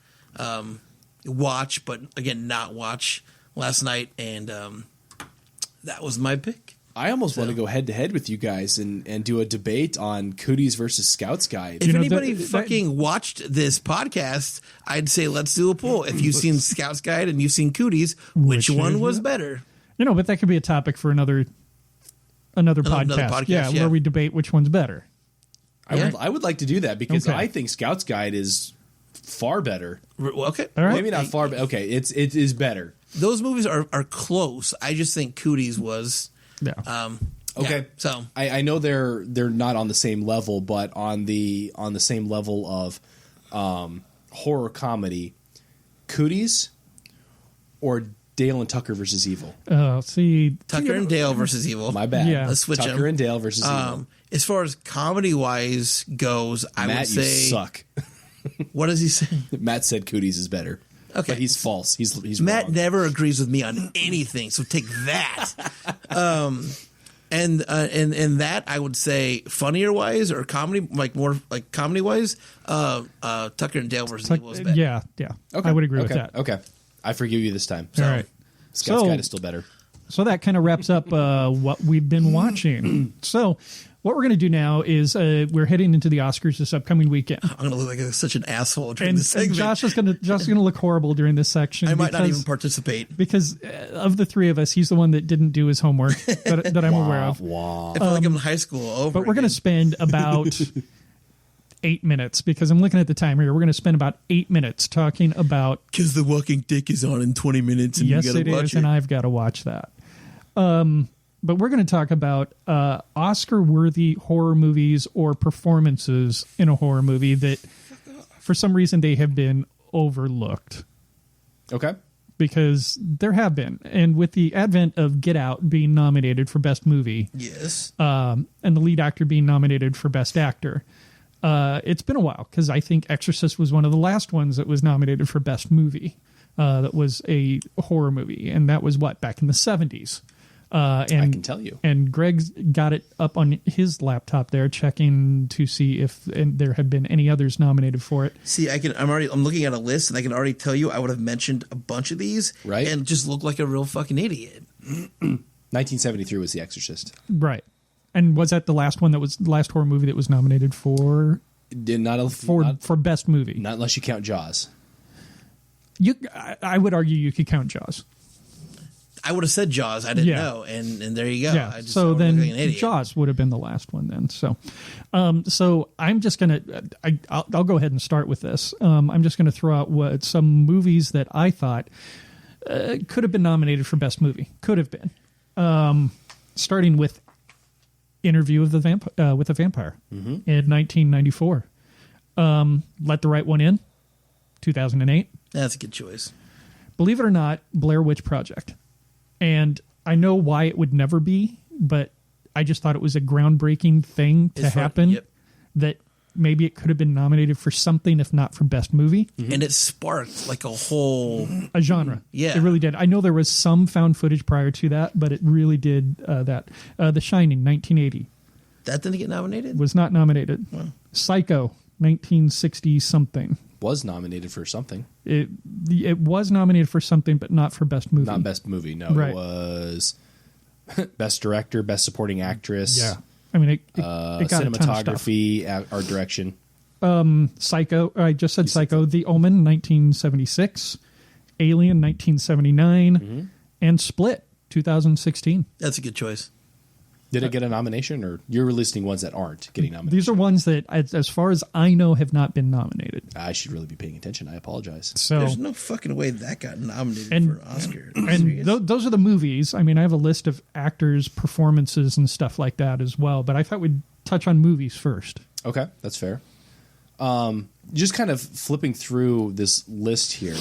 watch, but again, not watch last night, and that was my pick. I almost want to go head to head with you guys and do a debate on Cooties versus Scouts Guide. If anybody fucking watched this podcast, I'd say let's do a poll. If you've seen Scouts Guide and you've seen Cooties, which one was better? But that could be a topic for another podcast. Yeah, where we debate which one's better. I would like to do that because I think Scouts Guide is far better. Okay. All right. Maybe not far, but okay, it is better. Those movies are close. I just think Cooties was... Yeah. Okay. Yeah, so I know they're not on the same level, but on the same level of horror comedy, Cooties or Dale and Tucker versus Evil. See, Tucker and Dale versus Evil. My bad. Yeah. Let's switch Tucker them. and Dale versus Evil. As far as comedy wise goes, I Matt, would say you suck. What does he say? Matt said Cooties is better. Okay, but he's false. He's Matt wrong. never agrees with me on anything, so take that. And that I would say funnier wise or comedy, like more like comedy wise, Tucker and Dale versus Evil is better. Yeah. Okay. I would agree with that. Okay, I forgive you this time. All right. Scouts Guide is still better. So that kind of wraps up what we've been watching. So what we're going to do now is we're heading into the Oscars this upcoming weekend. I'm going to look like such an asshole during this And segment. Josh is going to look horrible during this section. I might not even participate. Because of the three of us, he's the one that didn't do his homework that I'm aware of. I feel like I'm in high school over. But we're going to spend about 8 minutes, because I'm looking at the time here. We're going to spend about 8 minutes talking about... Because The Walking Dick is on in 20 minutes and yes, you got to watch it. And I've got to watch that. But we're going to talk about Oscar-worthy horror movies or performances in a horror movie that, for some reason, they have been overlooked. Okay. Because there have been. And with the advent of Get Out being nominated for Best Movie, yes, and the lead actor being nominated for Best Actor, it's been a while, because I think Exorcist was one of the last ones that was nominated for Best Movie. That was a horror movie, and that was back in the 70s. I can tell you. And Greg's got it up on his laptop there, checking to see if there had been any others nominated for it. See, I'm looking at a list, and I can already tell you I would have mentioned a bunch of these, right? And just look like a real fucking idiot. 1973 was The Exorcist, right? And was that the last horror movie that was nominated for? For Best Movie? Not unless you count Jaws. I would argue you could count Jaws. I would have said Jaws. I didn't know, and there you go. Yeah. So then Jaws would have been the last one then. So, so I'm just gonna I'll go ahead and start with this. I'm just gonna throw out some movies that I thought could have been nominated for Best Movie. Could have been, starting with Interview with a Vampire in 1994. Let the Right One In, 2008. That's a good choice. Believe it or not, Blair Witch Project. And I know why it would never be, but I just thought it was a groundbreaking thing to happen. Yep. That maybe it could have been nominated for something, if not for Best Movie. Mm-hmm. And it sparked like a genre. Yeah. It really did. I know there was some found footage prior to that, but it really did that. The Shining, 1980. That didn't get nominated? Was not nominated. Wow. Psycho, 1960-something. Was nominated for something. It was nominated for something, but not for Best Movie. Not Best Movie, no. Right. It was Best Director, Best Supporting Actress. Yeah. I mean, it got cinematography, art direction. Psycho. I just said Psycho. The Omen, 1976. Alien, 1979. And Split, 2016. That's a good choice. Did it get a nomination, or you're listing ones that aren't getting nominated? These are ones that, as far as I know, have not been nominated. I should really be paying attention. I apologize. So there's no fucking way that got nominated for an Oscar. And those are the movies. I mean, I have a list of actors' performances and stuff like that as well, but I thought we'd touch on movies first. Okay, that's fair. Just kind of flipping through this list here,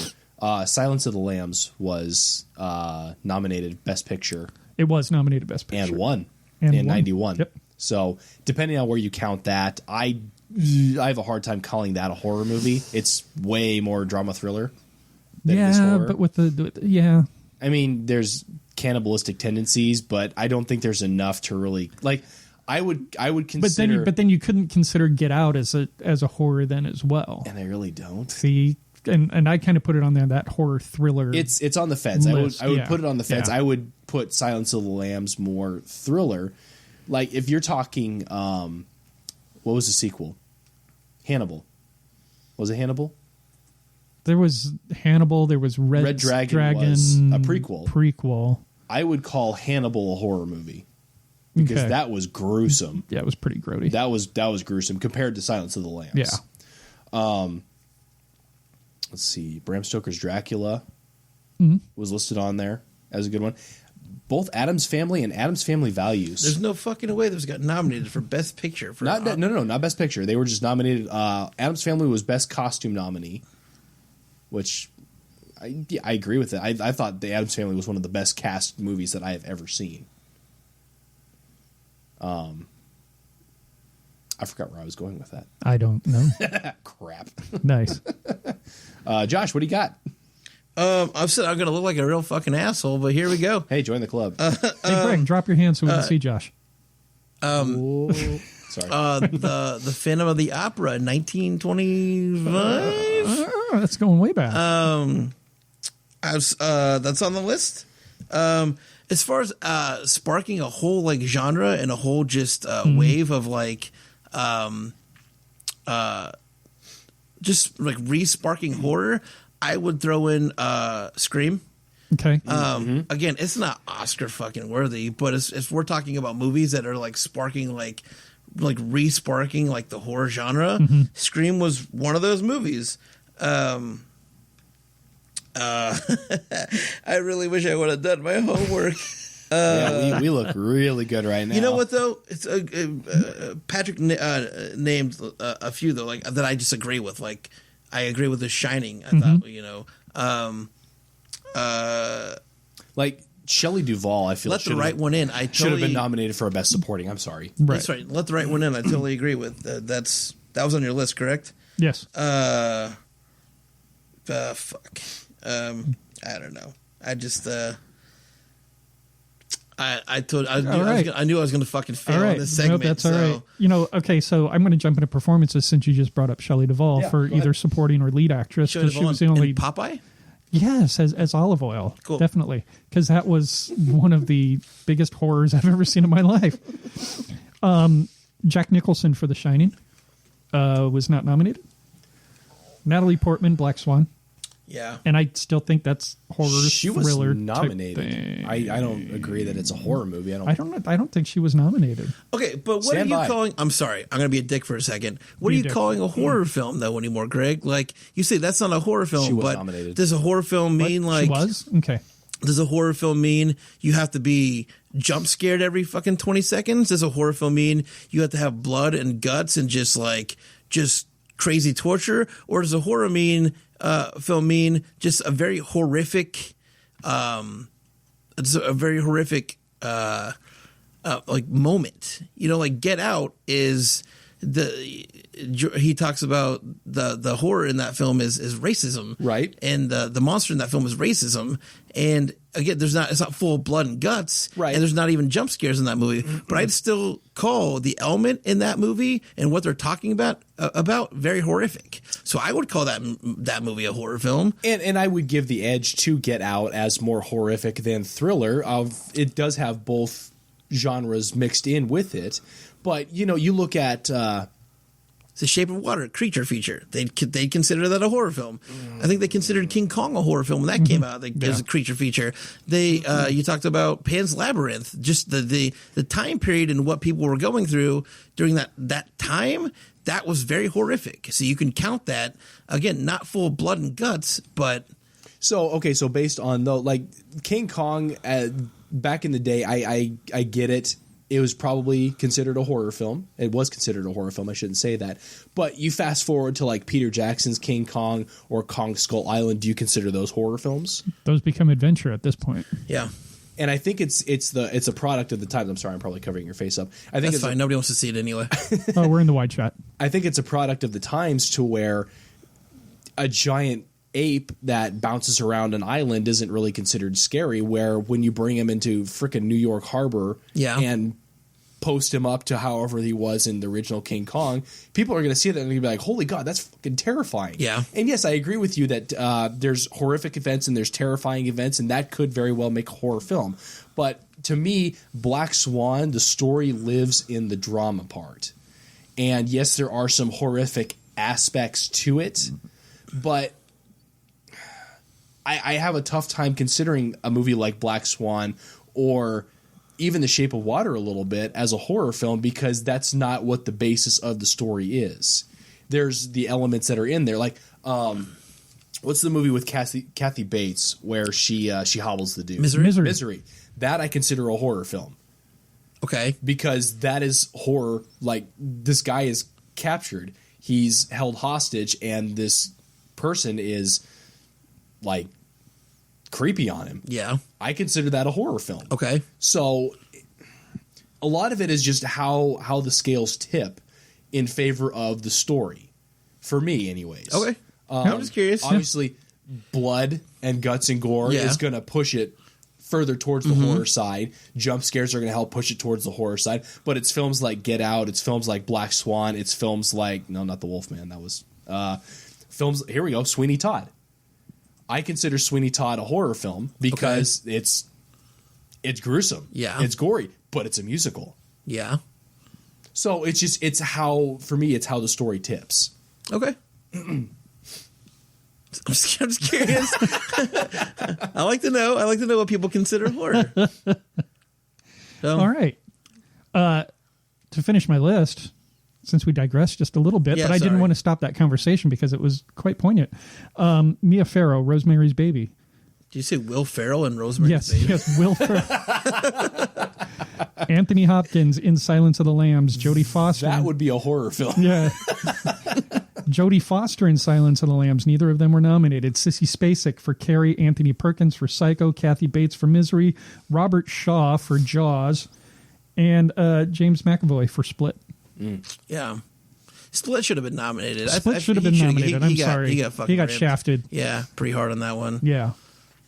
Silence of the Lambs was nominated Best Picture. It was nominated Best Picture. And won. In 91. Yep. So depending on where you count that, I have a hard time calling that a horror movie. It's way more drama thriller than it is horror. But with the I mean, there's cannibalistic tendencies, but I don't think there's enough to really like. I would consider, but then you couldn't consider Get Out as a horror then as well. And I really don't see. And I kind of put it on there, that horror thriller. It's on the fence. List. I would put it on the fence. Yeah. I would put Silence of the Lambs more thriller. Like if you're talking, what was the sequel? Hannibal. Was it Hannibal? There was Hannibal. There was Red Dragon was a prequel. Prequel. I would call Hannibal a horror movie because that was gruesome. Yeah, it was pretty grody. That was gruesome compared to Silence of the Lambs. Yeah. Let's see. Bram Stoker's Dracula was listed on there as a good one. Both Addams Family and Addams Family Values. There's no fucking way this got nominated for Best Picture. Not Best Picture. They were just nominated. Addams Family was Best Costume nominee, which I agree with it. I thought the Addams Family was one of the best cast movies that I have ever seen. I forgot where I was going with that. I don't know. Crap. Nice. Josh, what do you got? I've said I'm going to look like a real fucking asshole, but here we go. Hey, join the club. Hey, Greg, drop your hand so we can see Josh. Sorry. The Phantom of the Opera, 1925. That's going way back. That's on the list. As far as sparking a whole like genre and a whole just wave of like just like re-sparking horror, I would throw in Scream. Okay. Again, it's not Oscar fucking worthy, but if we're talking about movies that are like sparking like re-sparking like the horror genre, Scream was one of those movies. I really wish I would have done my homework. Yeah, we look really good right now. You know what though? It's Patrick named a few though, like that I disagree with. Like I agree with The Shining. I thought like Shelley Duvall. I feel Let the Right One In. I should have been nominated for a Best Supporting. I'm sorry. Right. That's right. Let the Right One In. I totally agree with. That was on your list, correct? Yes. Fuck. I don't know. I just I knew I was going to fucking fail in this segment. No, that's all right. Okay, so I'm going to jump into performances since you just brought up Shelley Duvall for either supporting or lead actress. Shelley Duvall she was the only in Popeye? Yes, as Olive Oil. Cool. Definitely. Because that was one of the biggest horrors I've ever seen in my life. Jack Nicholson for The Shining was not nominated. Natalie Portman, Black Swan. Yeah. And I still think that's horror she thriller was nominated. I don't agree that it's a horror movie. I don't think she was nominated. Okay, but what are you calling? I'm sorry, I'm going to be a dick for a second. What are you calling a horror film though anymore, Greg? Like you say, that's not a horror film. She was but nominated. Does a horror film mean like she was? Okay. Does a horror film mean you have to be jump scared every fucking 20 seconds? Does a horror film mean you have to have blood and guts and just crazy torture? Or does a horror film mean just a very horrific, like moment? Like Get Out is he talks about the horror in that film is racism, right? And the monster in that film is racism. And again, it's not full of blood and guts, right? And there's not even jump scares in that movie. But I'd still call the element in that movie and what they're talking about very horrific. So I would call that movie a horror film. And I would give the edge to Get Out as more horrific than thriller. It does have both genres mixed in with it. But, you look at... The Shape of Water, creature feature. They consider that a horror film. I think they considered King Kong a horror film when that came out. As a creature feature. You talked about Pan's Labyrinth. Just the time period and what people were going through during that time, that was very horrific. So you can count that. Again, not full of blood and guts, but... So based on, though, like King Kong, back in the day, I get it. It was probably considered a horror film. It was considered a horror film. I shouldn't say that. But you fast forward to like Peter Jackson's King Kong or Kong Skull Island. Do you consider those horror films? Those become adventure at this point. Yeah. And I think it's a product of the times. I'm sorry, I'm probably covering your face up. I think that's fine. Nobody wants to see it anyway. Oh, we're in the wide shot. I think it's a product of the times to where a giant ape that bounces around an island isn't really considered scary. Where when you bring him into frickin' New York Harbor, and post him up to however he was in the original King Kong, people are going to see that and be like, holy God, that's fucking terrifying. Yeah. And yes, I agree with you that there's horrific events and there's terrifying events, and that could very well make a horror film. But to me, Black Swan, the story lives in the drama part. And yes, there are some horrific aspects to it, but I have a tough time considering a movie like Black Swan or even The Shape of Water a little bit as a horror film, because that's not what the basis of the story is. There's the elements that are in there, like what's the movie with Kathy Bates where she hobbles the dude? Misery. That I consider a horror film. Okay, because that is horror. Like, this guy is captured, he's held hostage, and this person is like creepy on him. Yeah. I consider that a horror film. Okay. So a lot of it is just how the scales tip in favor of the story. For me, anyways. Okay. I'm just curious. Obviously, blood and guts and gore is going to push it further towards the horror side. Jump scares are going to help push it towards the horror side. But it's films like Get Out. It's films like Black Swan. It's films like... No, not The Wolfman. That was... films... Here we go. Sweeney Todd. I consider Sweeney Todd a horror film because it's gruesome. Yeah. It's gory, but it's a musical. Yeah. So it's how the story tips. Okay. I'm just curious. I like to know what people consider horror. All right. To finish my list, since we digressed just a little bit, but I didn't want to stop that conversation because it was quite poignant. Mia Farrow, Rosemary's Baby. Did you say Will Ferrell and Rosemary's Baby? Yes, Will Ferrell. Anthony Hopkins in Silence of the Lambs. Jodie Foster. That would be a horror film. Yeah. Jodie Foster in Silence of the Lambs. Neither of them were nominated. Sissy Spacek for Carrie. Anthony Perkins for Psycho. Kathy Bates for Misery. Robert Shaw for Jaws. And James McAvoy for Split. Yeah. Split should have been nominated. Split should have been nominated. I'm sorry. He got shafted. Yeah, pretty hard on that one. Yeah.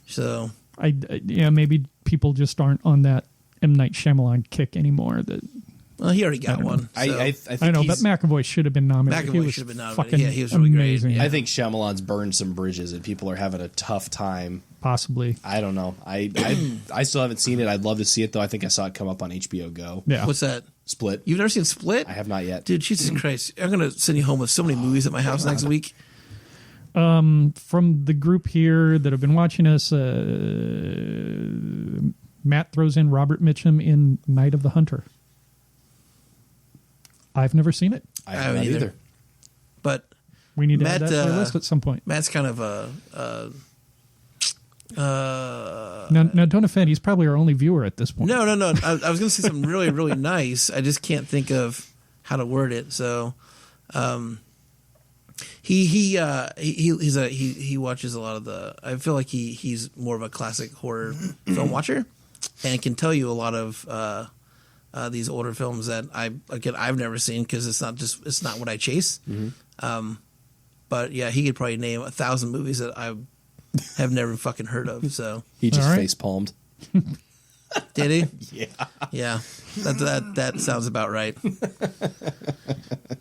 So maybe people just aren't on that M. Night Shyamalan kick anymore. Well, he already got one. So. I think I know, but McAvoy should have been nominated. McAvoy should have been nominated. Yeah, he was really amazing. great. Yeah. I think Shyamalan's burned some bridges and people are having a tough time. Possibly. I don't know. I still haven't seen it. I'd love to see it, though. I think I saw it come up on HBO Go. Yeah. What's that? Split. You've never seen Split? I have not yet. Dude, Jesus Christ. I'm going to send you home with so many movies at my house next week. From the group here that have been watching us, Matt throws in Robert Mitchum in Night of the Hunter. I've never seen it. I haven't either. But we need to add that to our list at some point. Matt's kind of now, don't offend. He's probably our only viewer at this point. No. I was going to say something really, really nice. I just can't think of how to word it. So, he watches a lot of the. I feel like he's more of a classic horror film watcher, and can tell you a lot of these older films that I've never seen because it's not what I chase. Mm-hmm. But yeah, he could probably name 1,000 movies that I have never fucking heard of. So he just face palmed. Did he? Yeah. Yeah. That sounds about right.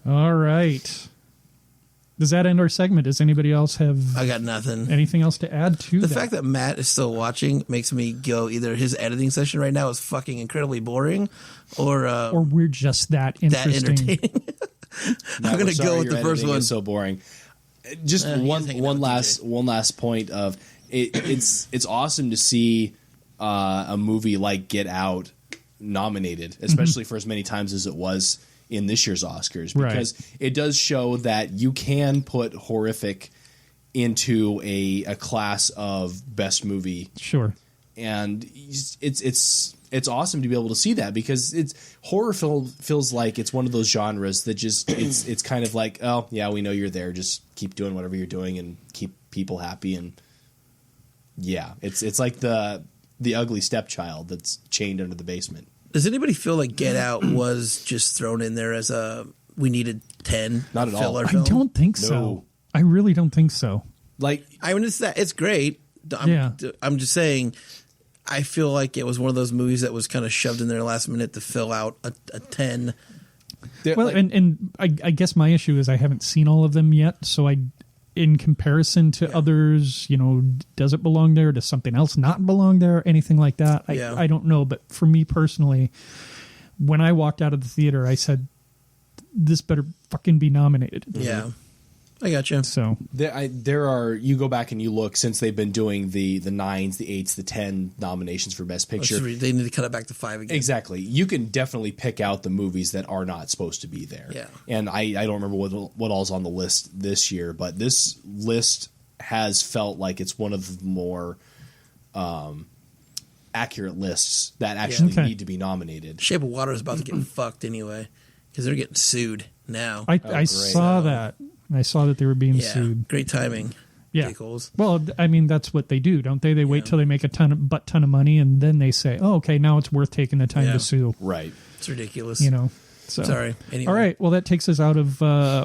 All right. Does that end our segment? Does anybody else have? I got nothing. Anything else to add to the fact that Matt is still watching makes me go either his editing session right now is fucking incredibly boring, or we're just that entertaining. I'm gonna go with the first one. Is so boring. Just one last point of it. It's awesome to see a movie like Get Out nominated, especially for as many times as it was in this year's Oscars, because it does show that you can put horrific into a class of best movie. Sure. And it's awesome to be able to see that, because horror film feels like it's one of those genres that just it's kind of like, oh yeah, we know you're there, just keep doing whatever you're doing and keep people happy. And yeah, it's like the the ugly stepchild that's chained under the basement. Does anybody feel like Get Out was just thrown in there as we needed 10 Not at all. I don't think so. I really don't think so. Like, I mean, it's great. I'm just saying, I feel like it was one of those movies that was kind of shoved in there last minute to fill out a 10. Well, and I guess my issue is I haven't seen all of them yet, so in comparison to others, does it belong there? Does something else not belong there? Anything like that? I don't know. But for me personally, when I walked out of the theater, I said, this better fucking be nominated. Yeah. I got you. So there are, you go back and you look, since they've been doing the 9s, the 8s, the 10 nominations for Best Picture. They need to cut it back to 5 again. Exactly. You can definitely pick out the movies that are not supposed to be there. Yeah. And I don't remember what all's on the list this year, but this list has felt like it's one of the more accurate lists that actually need to be nominated. Shape of Water is about to get fucked anyway, because they're getting sued now. I saw that. I saw that they were being sued. Great timing. Yeah. Pickles. Well, I mean, that's what they do, don't they? They wait till they make a ton of money, and then they say, "Oh, okay, now it's worth taking the time to sue." Right. It's ridiculous. So. Sorry. Anyway. All right. Well, that takes us out of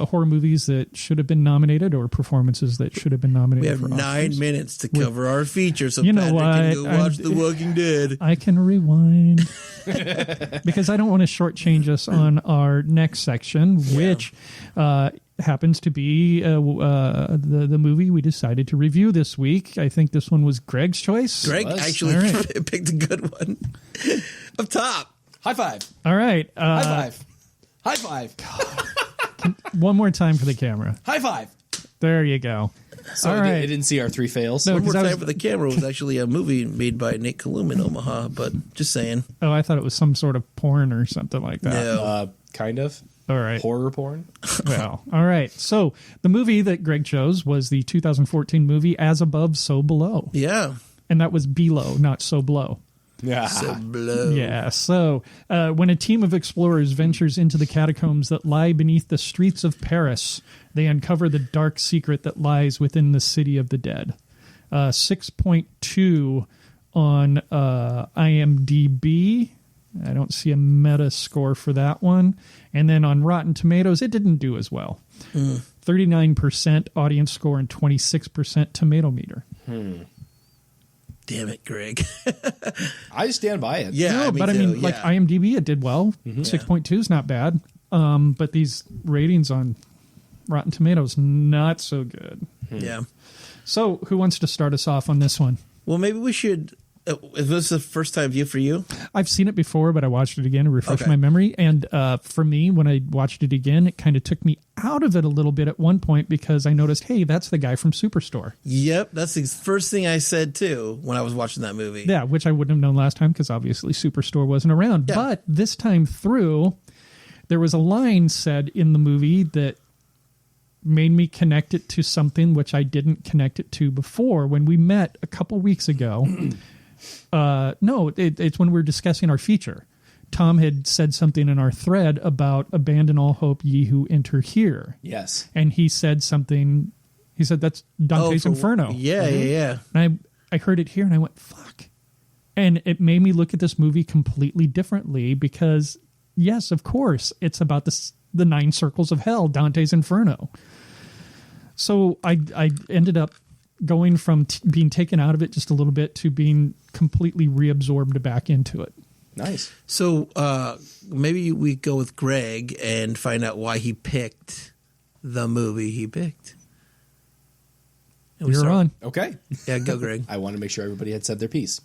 horror movies that should have been nominated or performances that should have been nominated. We have for 9 minutes to cover our feature, so you know Patrick what? can go watch The Walking Dead. I can rewind because I don't want to shortchange us on our next section, which happens to be the movie we decided to review this week. I think this one was Greg's choice. Greg actually picked a good one. Up top. High five. All right. High five. High five. One more time for the camera. High five. There you go. So all right. It didn't see our 3 fails. No, One more time for the camera was actually a movie made by Nate Kalum in Omaha, but just saying. Oh, I thought it was some sort of porn or something like that. No. Kind of. All right. Horror porn. Well, all right. So the movie that Greg chose was the 2014 movie As Above, So Below. Yeah. And that was below, not so below. Yeah. So blow. Yeah. So when a team of explorers ventures into the catacombs that lie beneath the streets of Paris, they uncover the dark secret that lies within the city of the dead. 6.2 on IMDb. I don't see a meta score for that one. And then on Rotten Tomatoes, it didn't do as well. 39% audience score and 26% tomato meter. Damn it, Greg. I stand by it. Yeah, No, but I mean, like IMDb, it did well. 6.2 is not bad. But these ratings on Rotten Tomatoes, not so good. Yeah. So who wants to start us off on this one? Well, maybe we should. Is this the first time view for you? I've seen it before, but I watched it again to refresh my memory. And for me, when I watched it again, it kind of took me out of it a little bit at one point because I noticed, hey, that's the guy from Superstore. Yep, that's the first thing I said, too, when I was watching that movie. Yeah, which I wouldn't have known last time because obviously Superstore wasn't around. Yeah. But this time through, there was a line said in the movie that made me connect it to something which I didn't connect it to before. When we met a couple weeks ago... it's when we were discussing our feature. Tom had said something in our thread about abandon all hope, ye who enter here. Yes. And he said something, he said, that's Dante's Inferno. Yeah, yeah. And I heard it here and I went, fuck. And it made me look at this movie completely differently because, yes, of course, it's about the 9 circles of hell, Dante's Inferno. So I ended up going from being taken out of it just a little bit to being completely reabsorbed back into it. Nice. So maybe we go with Greg and find out why he picked the movie he picked. You're on. Okay. Yeah, go, Greg. I want to make sure everybody had said their piece.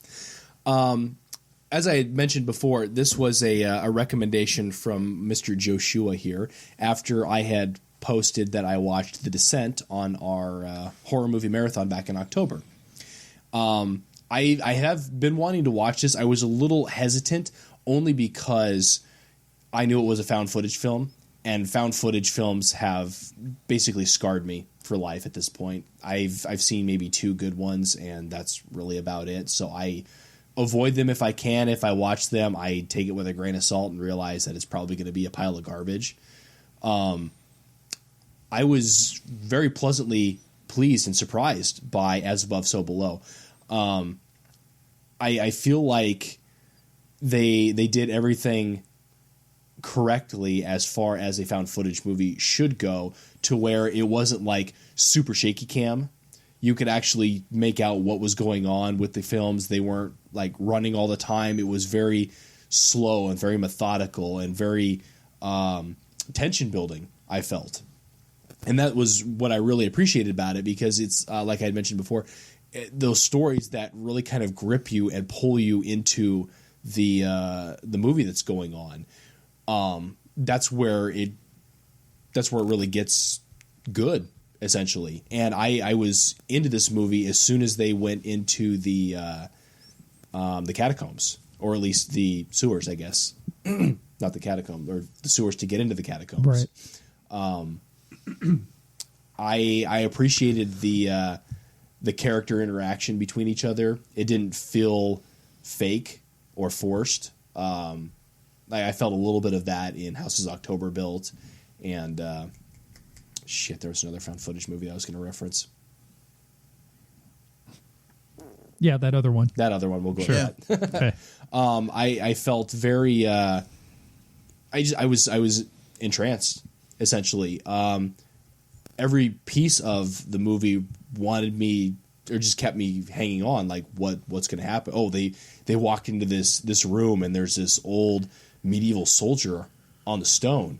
As I had mentioned before, this was a recommendation from Mr. Joshua here after I had posted that I watched The Descent on our horror movie marathon back in October. I have been wanting to watch this. I was a little hesitant only because I knew it was a found footage film, and found footage films have basically scarred me for life at this point. I've seen maybe 2 good ones, and that's really about it. So I avoid them if I can. If I watch them, I take it with a grain of salt and realize that it's probably going to be a pile of garbage. I was very pleasantly pleased and surprised by As Above, So Below. I feel like they did everything correctly as far as a found footage movie should go, to where it wasn't like super shaky cam. You could actually make out what was going on with the films. They weren't like running all the time. It was very slow and very methodical and very tension building, I felt. And that was what I really appreciated about it, because it's like I had mentioned before, those stories that really kind of grip you and pull you into the movie that's going on. That's where it really gets good, essentially. And I was into this movie as soon as they went into the catacombs, or at least the sewers, I guess. Not the catacombs, or the sewers to get into the catacombs. Right. I appreciated the character interaction between each other. It didn't feel fake or forced. I felt a little bit of that in Houses October Built, and there was another found footage movie I was going to reference. Yeah, that other one. That other one, we'll go sure. with that. Okay. I felt very. I was entranced, essentially. Every piece of the movie wanted me, or just kept me hanging on. Like, what's going to happen? Oh, they walked into this room, and there's this old medieval soldier on the stone.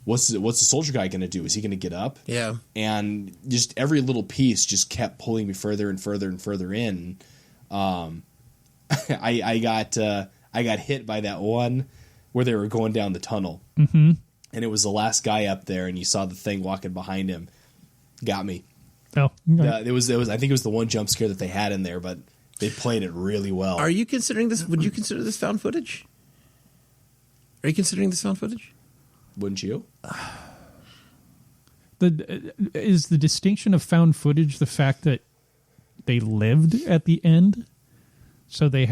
What's the soldier guy going to do? Is he going to get up? Yeah. And just every little piece just kept pulling me further and further and further in. I got hit by that one where they were going down the tunnel, mm-hmm. and it was the last guy up there, and you saw the thing walking behind him. Got me. Oh, okay. It was. I think it was the one jump scare that they had in there, but they played it really well. Are you considering this? Would you consider this found footage? Are you considering this found footage? Wouldn't you? Is the distinction of found footage the fact that they lived at the end, so they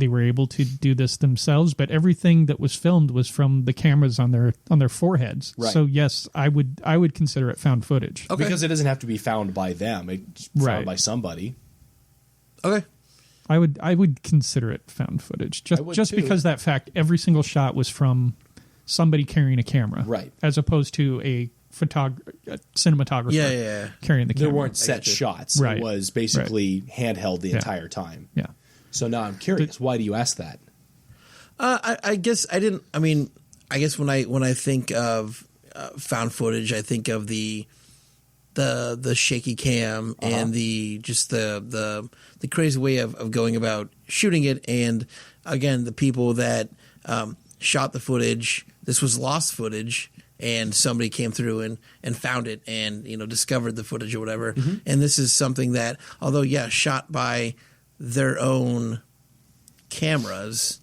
were able to do this themselves, but everything that was filmed was from the cameras on their foreheads. Right. So yes, I would consider it found footage. Okay. Because it doesn't have to be found by them; it's found Right. by somebody. Okay. I would consider it found footage just too. because that fact every single shot was from somebody carrying a camera, Right. as opposed to a cinematographer Yeah. carrying the camera. There weren't set shots. Right. It was basically handheld the entire time. Yeah. So now I'm curious. Why do you ask that? I guess I didn't. I mean, I guess when I think of found footage, I think of the shaky cam and the crazy way of going about shooting it, and again the people that shot the footage. This was lost footage, and somebody came through and found it, and discovered the footage or whatever. Mm-hmm. And this is something that, although shot by their own cameras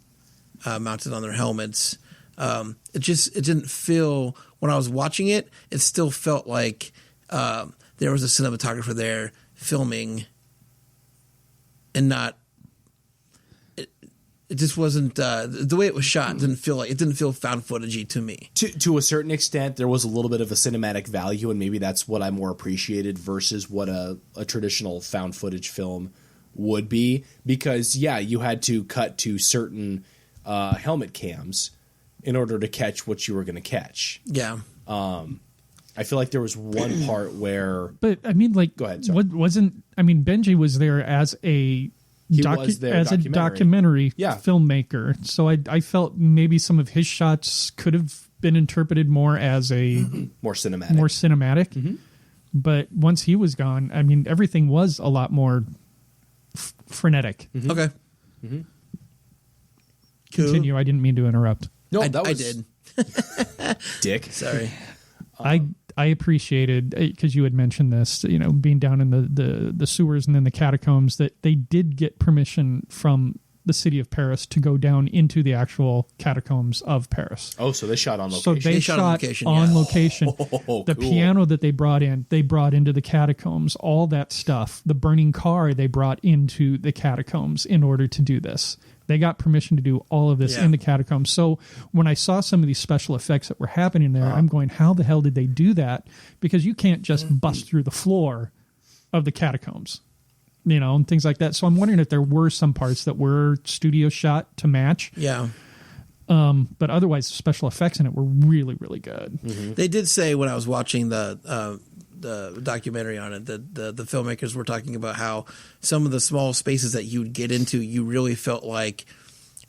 mounted on their helmets, it didn't feel, when I was watching it, it still felt like there was a cinematographer there filming, and not. It just wasn't the way it was shot. Didn't feel found footagey to me. To a certain extent, there was a little bit of a cinematic value, and maybe that's what I more appreciated versus what a traditional found footage film would be. Because you had to cut to certain helmet cams in order to catch what you were going to catch. Yeah. I feel like there was one part where, but I mean, like, go ahead. Sorry. Benji was there as a documentary filmmaker, so I felt maybe some of his shots could have been interpreted more as a more cinematic. Mm-hmm. But once he was gone, I mean, everything was a lot more frenetic. Mm-hmm. Okay. Mm-hmm. Continue. I didn't mean to interrupt. No, I did. Dick. Sorry. I appreciated, because you had mentioned this, being down in the sewers and then the catacombs, that they did get permission from the city of Paris to go down into the actual catacombs of Paris. Oh, so they shot on location. So they shot on location. The cool. piano that they brought into the catacombs, all that stuff. The burning car they brought into the catacombs in order to do this. They got permission to do all of this in the catacombs. So when I saw some of these special effects that were happening there, I'm going, how the hell did they do that? Because you can't just bust through the floor of the catacombs. and things like that. So I'm wondering if there were some parts that were studio shot to match. Yeah. But otherwise, the special effects in it were really, really good. Mm-hmm. They did say when I was watching the documentary on it that the filmmakers were talking about how some of the small spaces that you would get into, you really felt like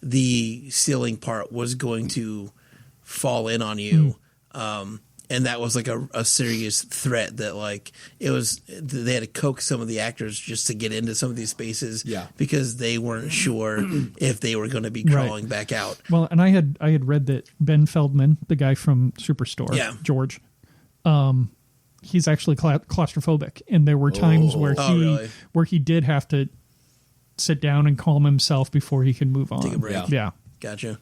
the ceiling part was going to fall in on you. And that was like a serious threat that like they had to coax some of the actors just to get into some of these spaces because they weren't sure if they were going to be crawling back out. Well, and I had read that Ben Feldman, the guy from Superstore, George, he's actually claustrophobic, and there were times where he did have to sit down and calm himself before he could move on. Take a break. Yeah. Gotcha.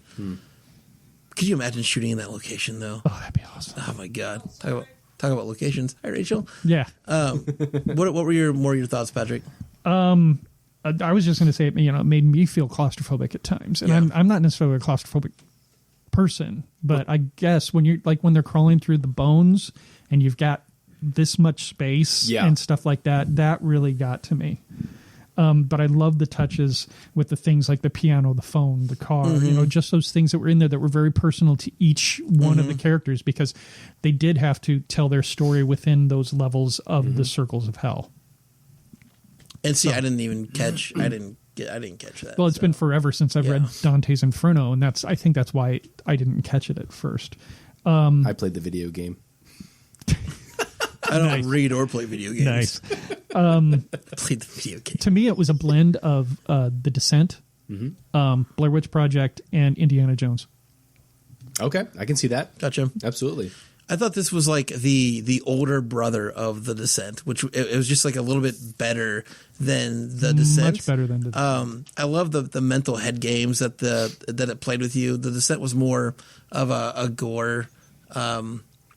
Could you imagine shooting in that location, though? Oh, that'd be awesome. Oh, my God. Talk about locations. Hi, Rachel. Yeah. What were your thoughts, Patrick? I was just going to say, it made me feel claustrophobic at times. And I'm not necessarily a claustrophobic person, but I guess when they're crawling through the bones and you've got this much space and stuff like that, that really got to me. But I love the touches with the things like the piano, the phone, the car, just those things that were in there that were very personal to each one of the characters, because they did have to tell their story within those levels of the circles of hell. And see, I didn't catch that. Well, it's been forever since I've read Dante's Inferno, and I think that's why I didn't catch it at first. I played the video game. I don't read or play video games. Nice. I played the video game. To me, it was a blend of The Descent, Blair Witch Project, and Indiana Jones. Okay, I can see that. Gotcha. Absolutely. I thought this was like the older brother of The Descent, which it was just like a little bit better than The Descent. Much better than The Descent. I love the mental head games that it played with you. The Descent was more of a gore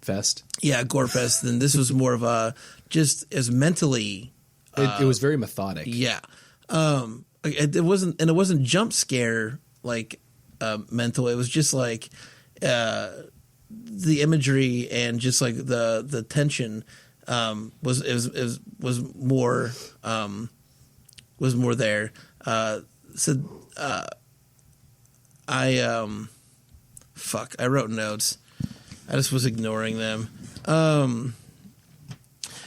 fest. Yeah, gore fest. And this was more of a just as mentally. It was very methodic. Yeah, it wasn't jump scare like mental. It was just like the imagery and just like the tension was more there. I wrote notes. I just was ignoring them.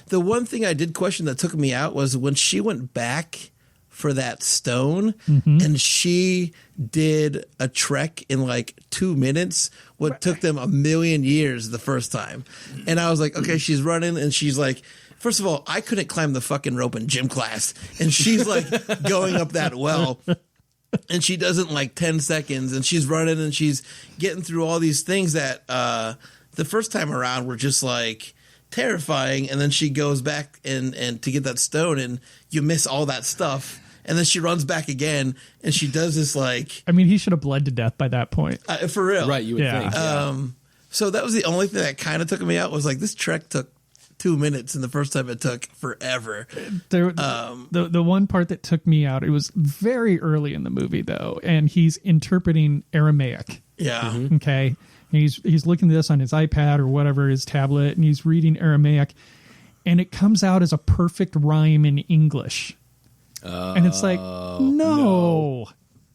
The one thing I did question that took me out was when she went back for that stone and she did a trek in like 2 minutes, what took them 1,000,000 years the first time. And I was like, okay, she's running and she's like, first of all, I couldn't climb the fucking rope in gym class. And she's like going up that well. And she does it in like 10 seconds and she's running and she's getting through all these things that the first time around were just like terrifying. And then she goes back and to get that stone and you miss all that stuff. And then she runs back again and she does this like... I mean, he should have bled to death by that point. For real. Right, you would think. Yeah. So that was the only thing that kind of took me out was like this trek took 2 minutes and the first time it took forever. The one part that took me out, it was very early in the movie though, and he's interpreting Aramaic. Yeah. Okay. And he's looking at this on his iPad or whatever, his tablet, and he's reading Aramaic, and it comes out as a perfect rhyme in English. And it's like, no.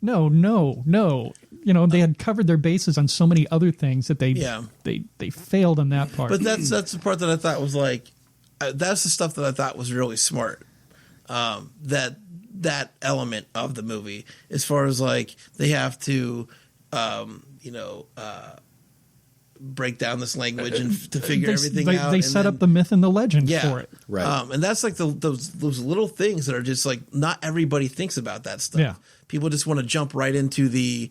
You know, they had covered their bases on so many other things that they failed on that part. But that's the part that I thought was like, that's the stuff that I thought was really smart. That element of the movie, as far as like they have to, break down this language and to figure everything out. They set up the myth and the legend for it. Right. And that's like those little things that are just like, not everybody thinks about that stuff. Yeah. People just want to jump right into the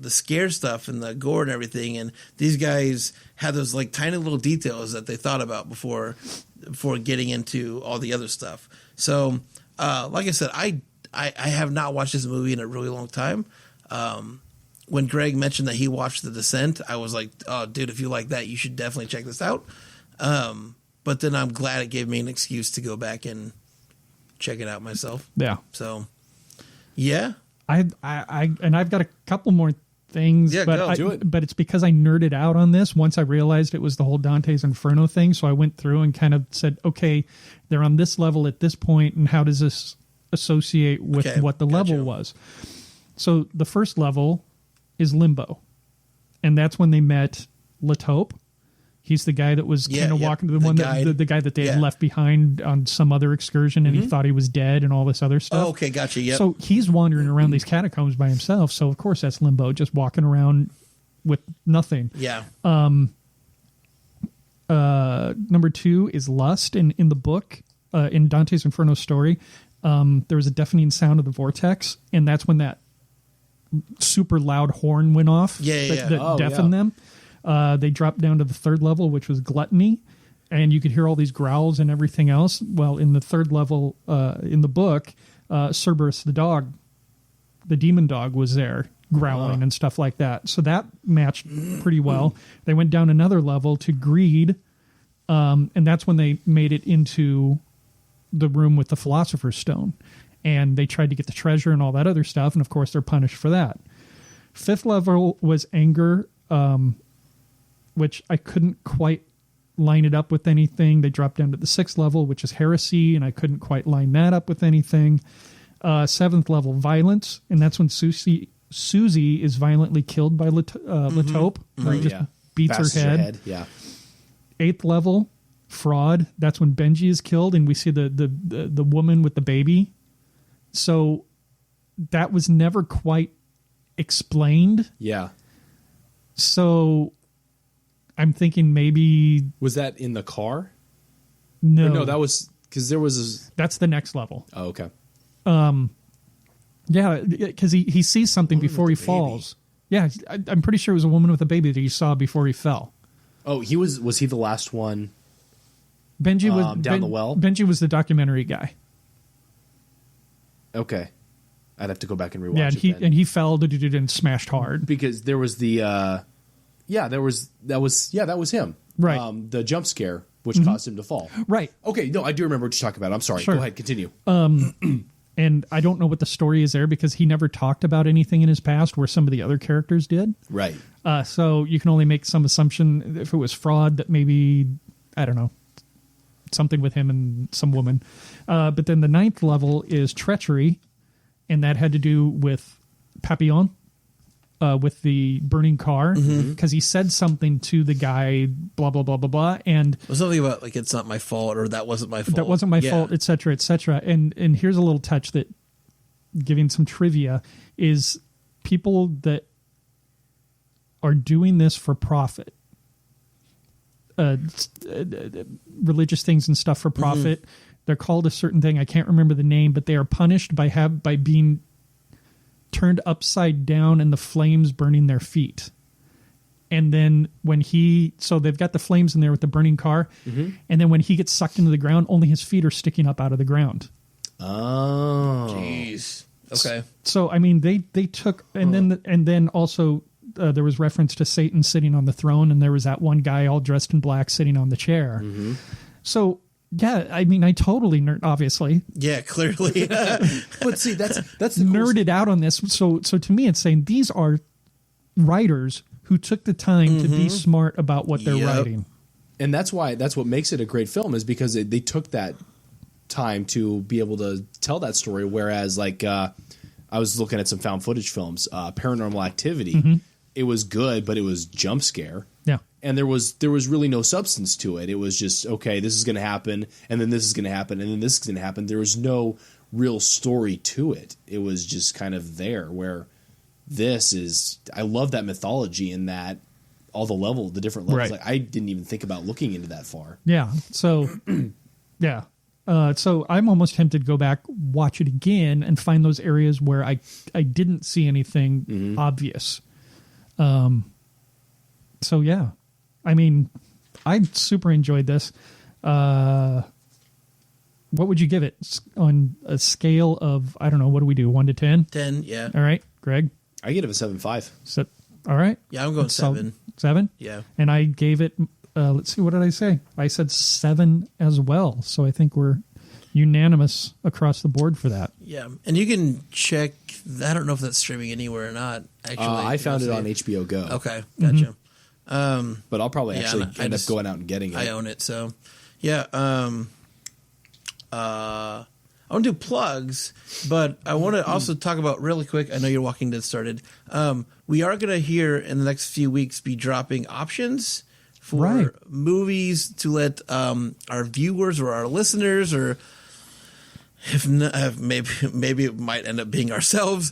scare stuff and the gore and everything. And these guys had those like tiny little details that they thought about before getting into all the other stuff. So, like I said, I have not watched this movie in a really long time. When Greg mentioned that he watched The Descent, I was like, oh, dude, if you like that, you should definitely check this out. But then I'm glad it gave me an excuse to go back and check it out myself. Yeah. So, yeah. I've got a couple more things, Yeah, go. Do it. But it's because I nerded out on this once I realized it was the whole Dante's Inferno thing. So I went through and kind of said, okay, they're on this level at this point, and how does this associate with what the level was? So the first level is Limbo, and that's when they met Latope. He's the guy that was kind of walking to the guy that they had left behind on some other excursion, and he thought he was dead and all this other stuff. Oh, okay, gotcha. Yep. So he's wandering around these catacombs by himself. So of course that's Limbo, just walking around with nothing. Yeah. Number 2 is Lust, and in the book, in Dante's Inferno story, there was a deafening sound of the vortex, and that's when that super loud horn went off that deafened them. They dropped down to the 3rd level, which was Gluttony, and you could hear all these growls and everything else. Well, in the 3rd level, in the book, Cerberus the dog, the demon dog, was there growling and stuff like that. So that matched pretty well. They went down another level to Greed, and that's when they made it into the room with the Philosopher's Stone. And they tried to get the treasure and all that other stuff, and of course they're punished for that. 5th level was Anger, which I couldn't quite line it up with anything. They dropped down to the 6th level, which is Heresy, and I couldn't quite line that up with anything. 7th level, Violence, and that's when Susie is violently killed by Latope, where he just beats her head. Yeah. 8th level, Fraud. That's when Benji is killed, and we see the woman with the baby. So that was never quite explained. Yeah. So I'm thinking maybe... Was that in the car? No. Or no, that was... Because there was... That's the next level. Oh, okay. Yeah, because he sees something before he falls. Yeah, I'm pretty sure it was a woman with a baby that he saw before he fell. Oh, was he the last one? Benji was down the well? Benji was the documentary guy. Okay. I'd have to go back and rewatch it. And he fell and smashed hard. Because there was the that was him. Right. The jump scare which caused him to fall. Right. Okay, no, I do remember what you're talking about. I'm sorry. Sure. Go ahead, continue. And I don't know what the story is there because he never talked about anything in his past where some of the other characters did. Right. So you can only make some assumption if it was Fraud that maybe, I don't know, something with him and some woman. But then the 9th level is Treachery, and that had to do with Papillon, with the burning car, because he said something to the guy, blah, blah, blah, blah, blah. And it was something about, like, it's not my fault, or that wasn't my fault. That wasn't my fault, et cetera, et cetera. And here's a little touch that, giving some trivia, is people that are doing this for profit, religious things and stuff for profit. They're called a certain thing. I can't remember the name, but they are punished by being turned upside down and the flames burning their feet. And then so they've got the flames in there with the burning car. And then when he gets sucked into the ground, only his feet are sticking up out of the ground. Oh, jeez. Okay. So, I mean, they took, and then also there was reference to Satan sitting on the throne, and there was that one guy all dressed in black sitting on the chair. So, yeah, I mean, I totally obviously. Yeah, clearly. But see, that's the nerded out on this. So to me, it's saying these are writers who took the time to be smart about what they're writing. And that's what makes it a great film, is because they took that time to be able to tell that story. Whereas, like, I was looking at some found footage films, Paranormal Activity. It was good, but it was jump scare. Yeah. And there was really no substance to it. It was just, okay, this is going to happen, and then this is going to happen, and then this is going to happen. There was no real story to it. It was just kind of there, where this is, I love that mythology in that all the different levels. Right. Like, I didn't even think about looking into that far. Yeah. So, yeah. So I'm almost tempted to go back, watch it again, and find those areas where I didn't see anything obvious. So yeah, I mean, I super enjoyed this. What would you give it on a scale of, I don't know, what do we do? 1 to 10? 10, yeah. All right, Greg? I give it a 7.5. So, all right. Yeah, I'm going 7. 7? Yeah. And I gave it, let's see, what did I say? I said 7 as well. So I think we're unanimous across the board for that. Yeah, and you can check. I don't know if that's streaming anywhere or not. Actually, I found it on HBO Go. Okay, gotcha. But I'll probably actually end up going out and getting it. I own it, so yeah. I want to do plugs, but I want to also talk about really quick. I know your Walking Dead started. We are going to here in the next few weeks be dropping options for movies to let our viewers or our listeners, or if not, maybe it might end up being ourselves,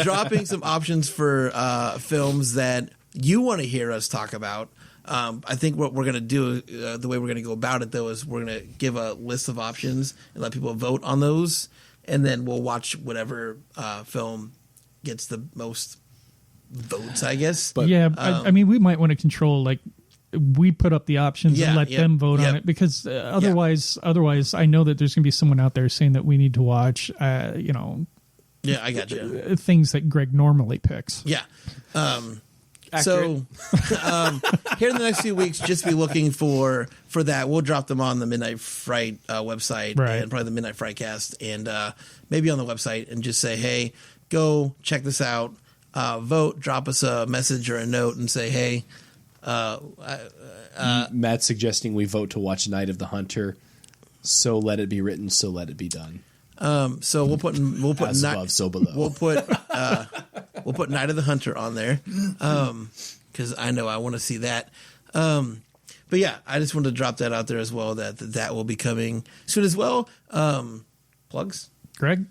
dropping some options for films that you want to hear us talk about. I think what we're going to do, the way we're going to go about it, though, is we're going to give a list of options and let people vote on those, and then we'll watch whatever film gets the most votes, I guess. But yeah, I mean, we might want to control, like, we put up the options and let them vote on it, because otherwise, I know that there's going to be someone out there saying that we need to watch, Yeah, I got you. Things that Greg normally picks. Yeah. So here in the next few weeks, just be looking for that. We'll drop them on the Midnight Fright website, and probably the Midnight Frightcast, and maybe on the website, and just say, hey, go check this out, vote, drop us a message or a note and say, hey, Matt's suggesting we vote to watch Night of the Hunter. So let it be written, so let it be done. So we'll put as above, so below. We'll put Night of the Hunter on there, because I know I want to see that. But yeah, I just wanted to drop that out there as well. That will be coming soon as well. Plugs, Greg.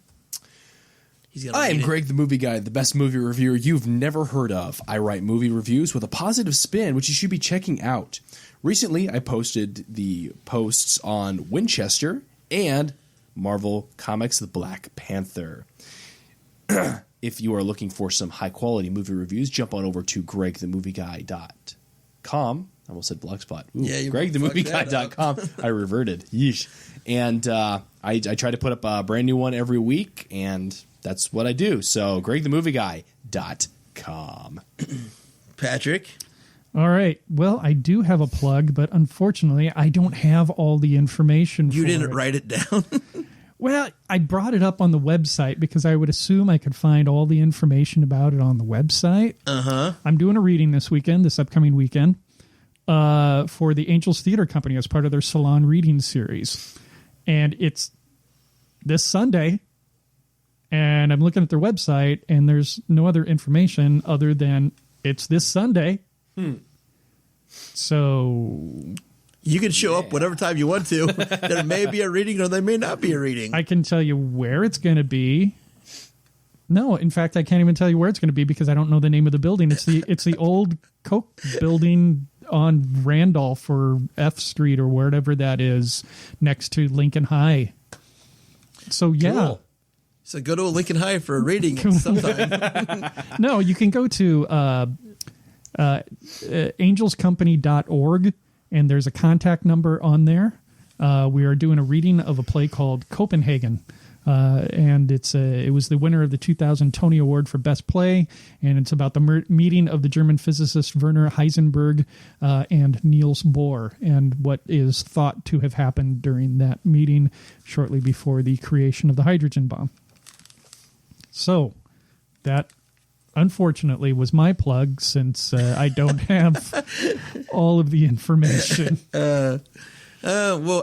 I am Greg the Movie Guy, the best movie reviewer you've never heard of. I write movie reviews with a positive spin, which you should be checking out. Recently, I posted the posts on Winchester and Marvel Comics The Black Panther. If you are looking for some high-quality movie reviews, jump on over to gregthemovieguy.com. I almost said Blogspot. gregthemovieguy.com. I reverted. Yeesh. And I try to put up a brand new one every week, and that's what I do. So gregthemovieguy.com. Patrick? All right. Well, I do have a plug, but unfortunately, I don't have all the information You didn't write it down? Well, I brought it up on the website because I would assume I could find all the information about it on the website. Uh-huh. I'm doing a reading this upcoming weekend, for the Angels Theater Company as part of their Salon Reading Series. And it's this Sunday, and I'm looking at their website, and there's no other information other than it's this Sunday. So you can show up whatever time you want to. There may be a reading or there may not be a reading. I can tell you where it's going to be. No, in fact, I can't even tell you where it's going to be because I don't know the name of the building. It's the old Coke building on Randolph or F Street or wherever that is, next to Lincoln High. So yeah. Cool. So go to a Lincoln High for a reading sometime. No, you can go to angelscompany.org, and there's a contact number on there. We are doing a reading of a play called Copenhagen, and it was the winner of the 2000 Tony Award for Best Play, and it's about the meeting of the German physicist Werner Heisenberg and Niels Bohr, and what is thought to have happened during that meeting shortly before the creation of the hydrogen bomb. So that, unfortunately, was my plug, since I don't have all of the information. Well,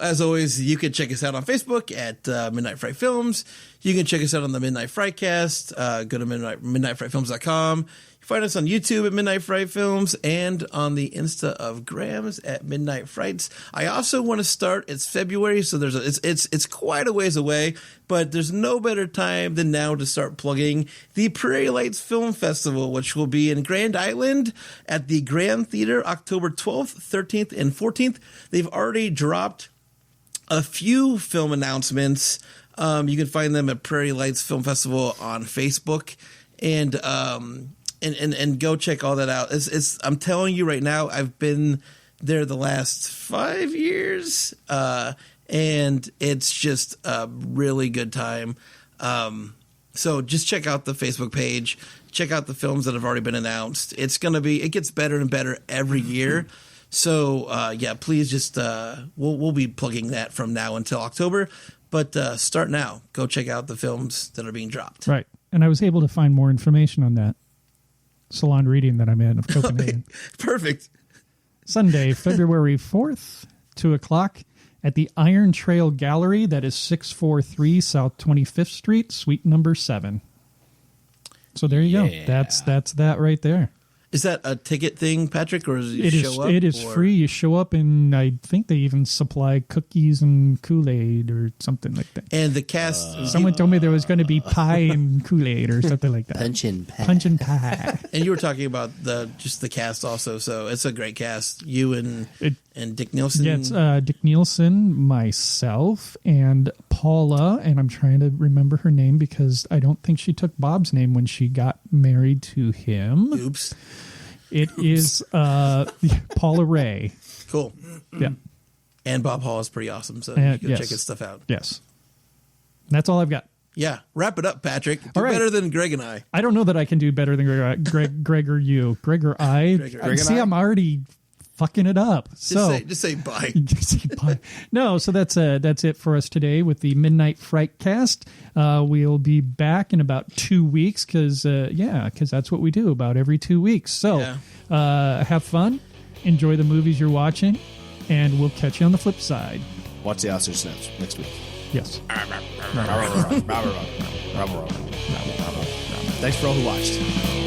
as always, you can check us out on Facebook at Midnight Fright Films. You can check us out on the Midnight Frightcast. Go to midnightfrightfilms.com. You find us on YouTube at Midnight Fright Films and on the Insta of Grams at Midnight Frights. I also want to start. It's February, so it's quite a ways away, but there's no better time than now to start plugging the Prairie Lights Film Festival, which will be in Grand Island at the Grand Theater October 12th, 13th, and 14th. They've already dropped a few film announcements. You can find them at Prairie Lights Film Festival on Facebook, and go check all that out. I'm telling you right now, I've been there the last 5 years, and it's just a really good time. So just check out the Facebook page. Check out the films that have already been announced. It gets better and better every year. So, please just, we'll be plugging that from now until October. But start now. Go check out the films that are being dropped. Right. And I was able to find more information on that salon reading that I'm in of Copenhagen. Perfect. Sunday, February 4th, 2 o'clock at the Iron Trail Gallery. That is 643 South 25th Street, suite number 7. So there you go. That's that right there. Is that a ticket thing, Patrick, or is it show up? It is free. You show up, and I think they even supply cookies and Kool-Aid or something like that. And the cast... Someone told me there was going to be pie and Kool-Aid or something like that. Punch and pie. And you were talking about just the cast also, so it's a great cast. You and Dick Nielsen. Yeah, it's Dick Nielsen, myself, and Paula, and I'm trying to remember her name because I don't think she took Bob's name when she got married to him. Oops. It is Paula Ray. Cool. Yeah. And Bob Hall is pretty awesome, so you can check his stuff out. Yes. That's all I've got. Yeah. Wrap it up, Patrick. Do better than Greg and I. I don't know that I can do better than Greg or you. Greg or I. I'm already fucking it up. Just say bye. Just say bye. No, so that's it for us today with the Midnight Fright Cast. We'll be back in about 2 weeks because that's what we do about every 2 weeks. So have fun, enjoy the movies you're watching, and we'll catch you on the flip side. Watch the Oscar Snaps next week. Yes. Thanks for all who watched.